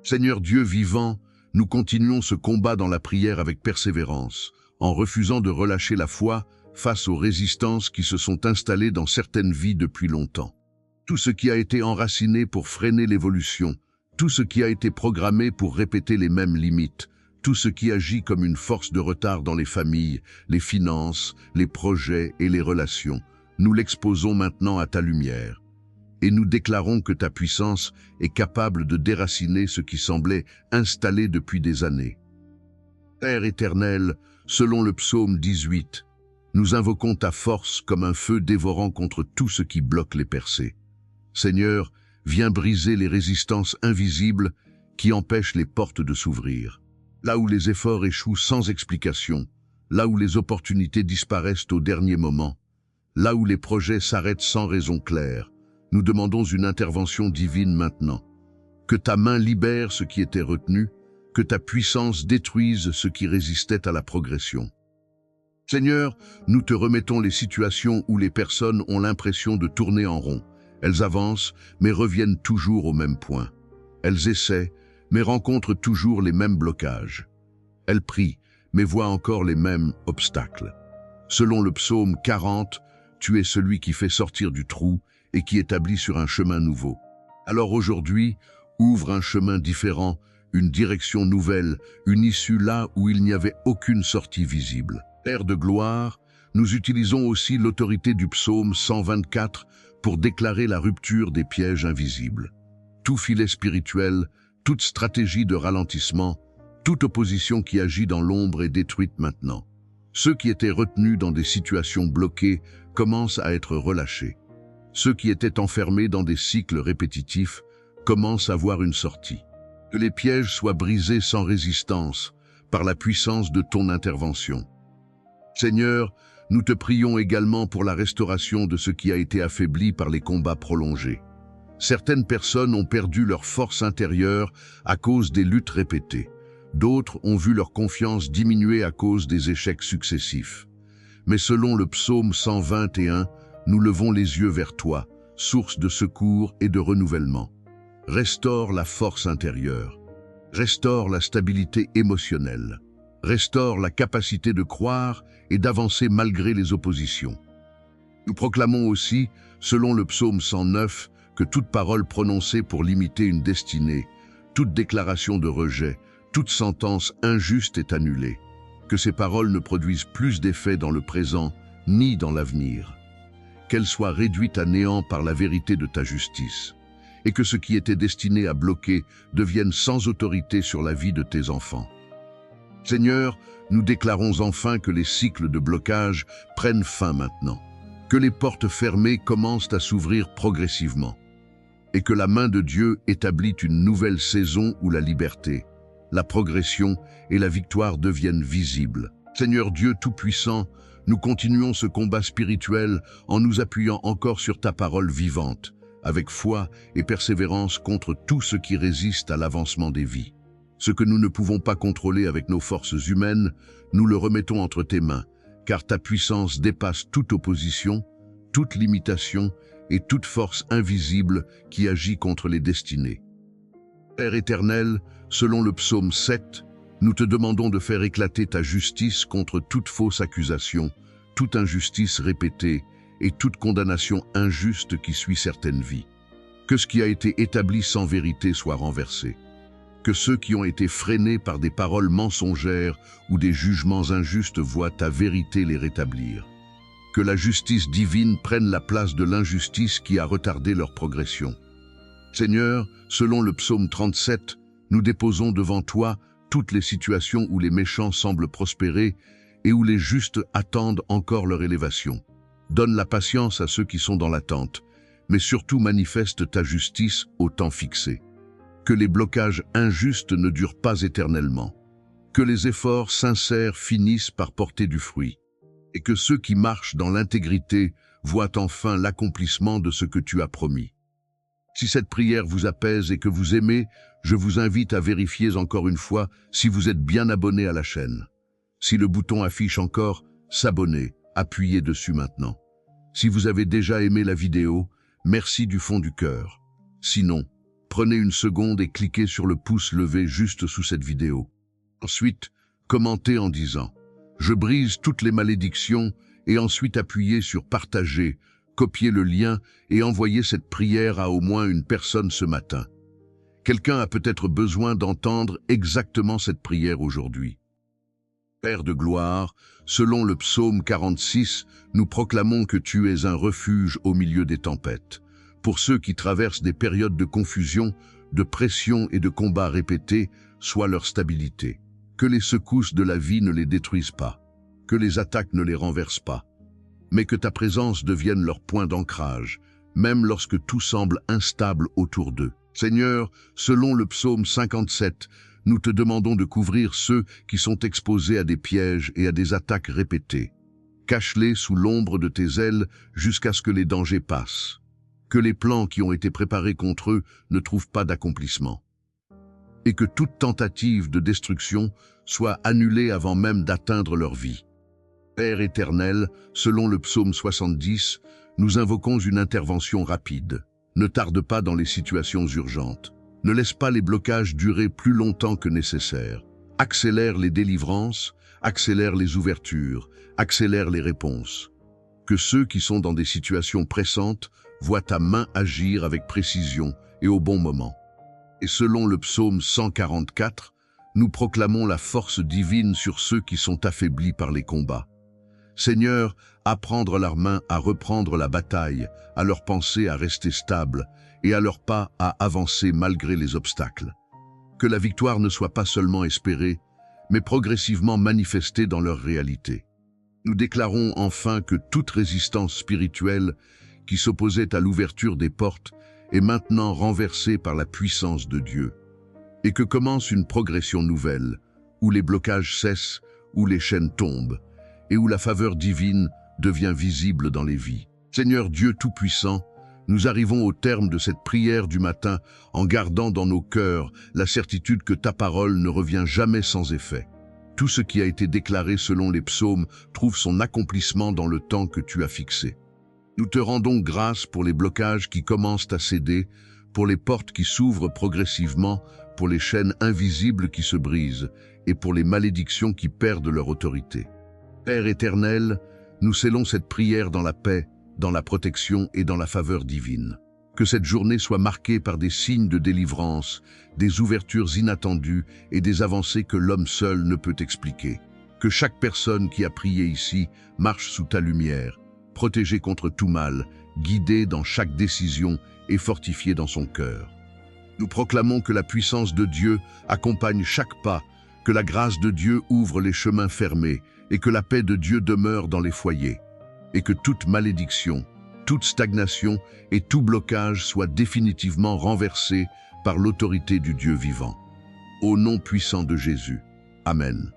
Seigneur Dieu vivant, nous continuons ce combat dans la prière avec persévérance, en refusant de relâcher la foi face aux résistances qui se sont installées dans certaines vies depuis longtemps. Tout ce qui a été enraciné pour freiner l'évolution, tout ce qui a été programmé pour répéter les mêmes limites, tout ce qui agit comme une force de retard dans les familles, les finances, les projets et les relations, nous l'exposons maintenant à ta lumière. Et nous déclarons que ta puissance est capable de déraciner ce qui semblait installé depuis des années. Père éternel, selon le psaume 18, nous invoquons ta force comme un feu dévorant contre tout ce qui bloque les percées. Seigneur, viens briser les résistances invisibles qui empêchent les portes de s'ouvrir. Là où les efforts échouent sans explication, là où les opportunités disparaissent au dernier moment, là où les projets s'arrêtent sans raison claire, nous demandons une intervention divine maintenant. Que ta main libère ce qui était retenu, que ta puissance détruise ce qui résistait à la progression. Seigneur, nous te remettons les situations où les personnes ont l'impression de tourner en rond. Elles avancent, mais reviennent toujours au même point. Elles essaient, mais rencontrent toujours les mêmes blocages. Elles prient, mais voient encore les mêmes obstacles. Selon le psaume 40, tu es celui qui fait sortir du trou et qui établit sur un chemin nouveau. Alors aujourd'hui, ouvre un chemin différent, une direction nouvelle, une issue là où il n'y avait aucune sortie visible. Père de gloire, nous utilisons aussi l'autorité du psaume 124 pour déclarer la rupture des pièges invisibles. Tout filet spirituel, toute stratégie de ralentissement, toute opposition qui agit dans l'ombre est détruite maintenant. Ceux qui étaient retenus dans des situations bloquées commencent à être relâchés. Ceux qui étaient enfermés dans des cycles répétitifs commencent à voir une sortie. Que les pièges soient brisés sans résistance par la puissance de ton intervention. Seigneur, nous te prions également pour la restauration de ce qui a été affaibli par les combats prolongés. Certaines personnes ont perdu leur force intérieure à cause des luttes répétées. D'autres ont vu leur confiance diminuer à cause des échecs successifs. Mais selon le psaume 121, nous levons les yeux vers toi, source de secours et de renouvellement. Restaure la force intérieure. Restaure la stabilité émotionnelle. Restaure la capacité de croire et d'avancer malgré les oppositions. Nous proclamons aussi, selon le psaume 109, que toute parole prononcée pour limiter une destinée, toute déclaration de rejet, toute sentence injuste est annulée, que ces paroles ne produisent plus d'effet dans le présent ni dans l'avenir, qu'elles soient réduites à néant par la vérité de ta justice, et que ce qui était destiné à bloquer devienne sans autorité sur la vie de tes enfants. Seigneur, nous déclarons enfin que les cycles de blocage prennent fin maintenant, que les portes fermées commencent à s'ouvrir progressivement, et que la main de Dieu établit une nouvelle saison où la liberté, la progression et la victoire deviennent visibles. Seigneur Dieu Tout-Puissant, nous continuons ce combat spirituel en nous appuyant encore sur ta parole vivante, avec foi et persévérance contre tout ce qui résiste à l'avancement des vies. Ce que nous ne pouvons pas contrôler avec nos forces humaines, nous le remettons entre tes mains, car ta puissance dépasse toute opposition, toute limitation et toute force invisible qui agit contre les destinées. Père éternel, selon le psaume 7, nous te demandons de faire éclater ta justice contre toute fausse accusation, toute injustice répétée et toute condamnation injuste qui suit certaines vies. Que ce qui a été établi sans vérité soit renversé. Que ceux qui ont été freinés par des paroles mensongères ou des jugements injustes voient ta vérité les rétablir. que la justice divine prenne la place de l'injustice qui a retardé leur progression. Seigneur, selon le psaume 37, nous déposons devant toi toutes les situations où les méchants semblent prospérer et où les justes attendent encore leur élévation. Donne la patience à ceux qui sont dans l'attente, mais surtout manifeste ta justice au temps fixé. Que les blocages injustes ne durent pas éternellement. Que les efforts sincères finissent par porter du fruit. Et que ceux qui marchent dans l'intégrité voient enfin l'accomplissement de ce que tu as promis. Si cette prière vous apaise et que vous aimez, je vous invite à vérifier encore une fois si vous êtes bien abonné à la chaîne. Si le bouton affiche encore « S'abonner », appuyez dessus maintenant. Si vous avez déjà aimé la vidéo, merci du fond du cœur. Sinon, prenez une seconde et cliquez sur le pouce levé juste sous cette vidéo. Ensuite, commentez en disant « Je brise toutes les malédictions » et ensuite appuyez sur « Partager », copiez le lien et envoyez cette prière à au moins une personne ce matin. Quelqu'un a peut-être besoin d'entendre exactement cette prière aujourd'hui. Père de gloire, selon le psaume 46, nous proclamons que tu es un refuge au milieu des tempêtes. Pour ceux qui traversent des périodes de confusion, de pression et de combats répétés, sois leur stabilité. Que les secousses de la vie ne les détruisent pas, que les attaques ne les renversent pas, mais que ta présence devienne leur point d'ancrage, même lorsque tout semble instable autour d'eux. Seigneur, selon le psaume 57, nous te demandons de couvrir ceux qui sont exposés à des pièges et à des attaques répétées. Cache-les sous l'ombre de tes ailes jusqu'à ce que les dangers passent. Que les plans qui ont été préparés contre eux ne trouvent pas d'accomplissement. Et que toute tentative de destruction soit annulée avant même d'atteindre leur vie. Père éternel, selon le psaume 70, nous invoquons une intervention rapide. Ne tarde pas dans les situations urgentes. Ne laisse pas les blocages durer plus longtemps que nécessaire. Accélère les délivrances, accélère les ouvertures, accélère les réponses. Que ceux qui sont dans des situations pressantes voient ta main agir avec précision et au bon moment. Et selon le psaume 144, nous proclamons la force divine sur ceux qui sont affaiblis par les combats. Seigneur, apprendre leurs mains à reprendre la bataille, à leurs pensées à rester stables et à leurs pas à avancer malgré les obstacles. Que la victoire ne soit pas seulement espérée, mais progressivement manifestée dans leur réalité. Nous déclarons enfin que toute résistance spirituelle qui s'opposait à l'ouverture des portes est maintenant renversée par la puissance de Dieu, et que commence une progression nouvelle, où les blocages cessent, où les chaînes tombent, et où la faveur divine devient visible dans les vies. Seigneur Dieu Tout-Puissant, nous arrivons au terme de cette prière du matin en gardant dans nos cœurs la certitude que ta parole ne revient jamais sans effet. Tout ce qui a été déclaré selon les psaumes trouve son accomplissement dans le temps que tu as fixé. Nous te rendons grâce pour les blocages qui commencent à céder, pour les portes qui s'ouvrent progressivement, pour les chaînes invisibles qui se brisent et pour les malédictions qui perdent leur autorité. Père éternel, nous scellons cette prière dans la paix, dans la protection et dans la faveur divine. Que cette journée soit marquée par des signes de délivrance, des ouvertures inattendues et des avancées que l'homme seul ne peut expliquer. Que chaque personne qui a prié ici marche sous ta lumière, protégée contre tout mal, guidée dans chaque décision et fortifiée dans son cœur. Nous proclamons que la puissance de Dieu accompagne chaque pas, que la grâce de Dieu ouvre les chemins fermés et que la paix de Dieu demeure dans les foyers. Et que toute malédiction, toute stagnation et tout blocage soient définitivement renversés par l'autorité du Dieu vivant. Au nom puissant de Jésus. Amen.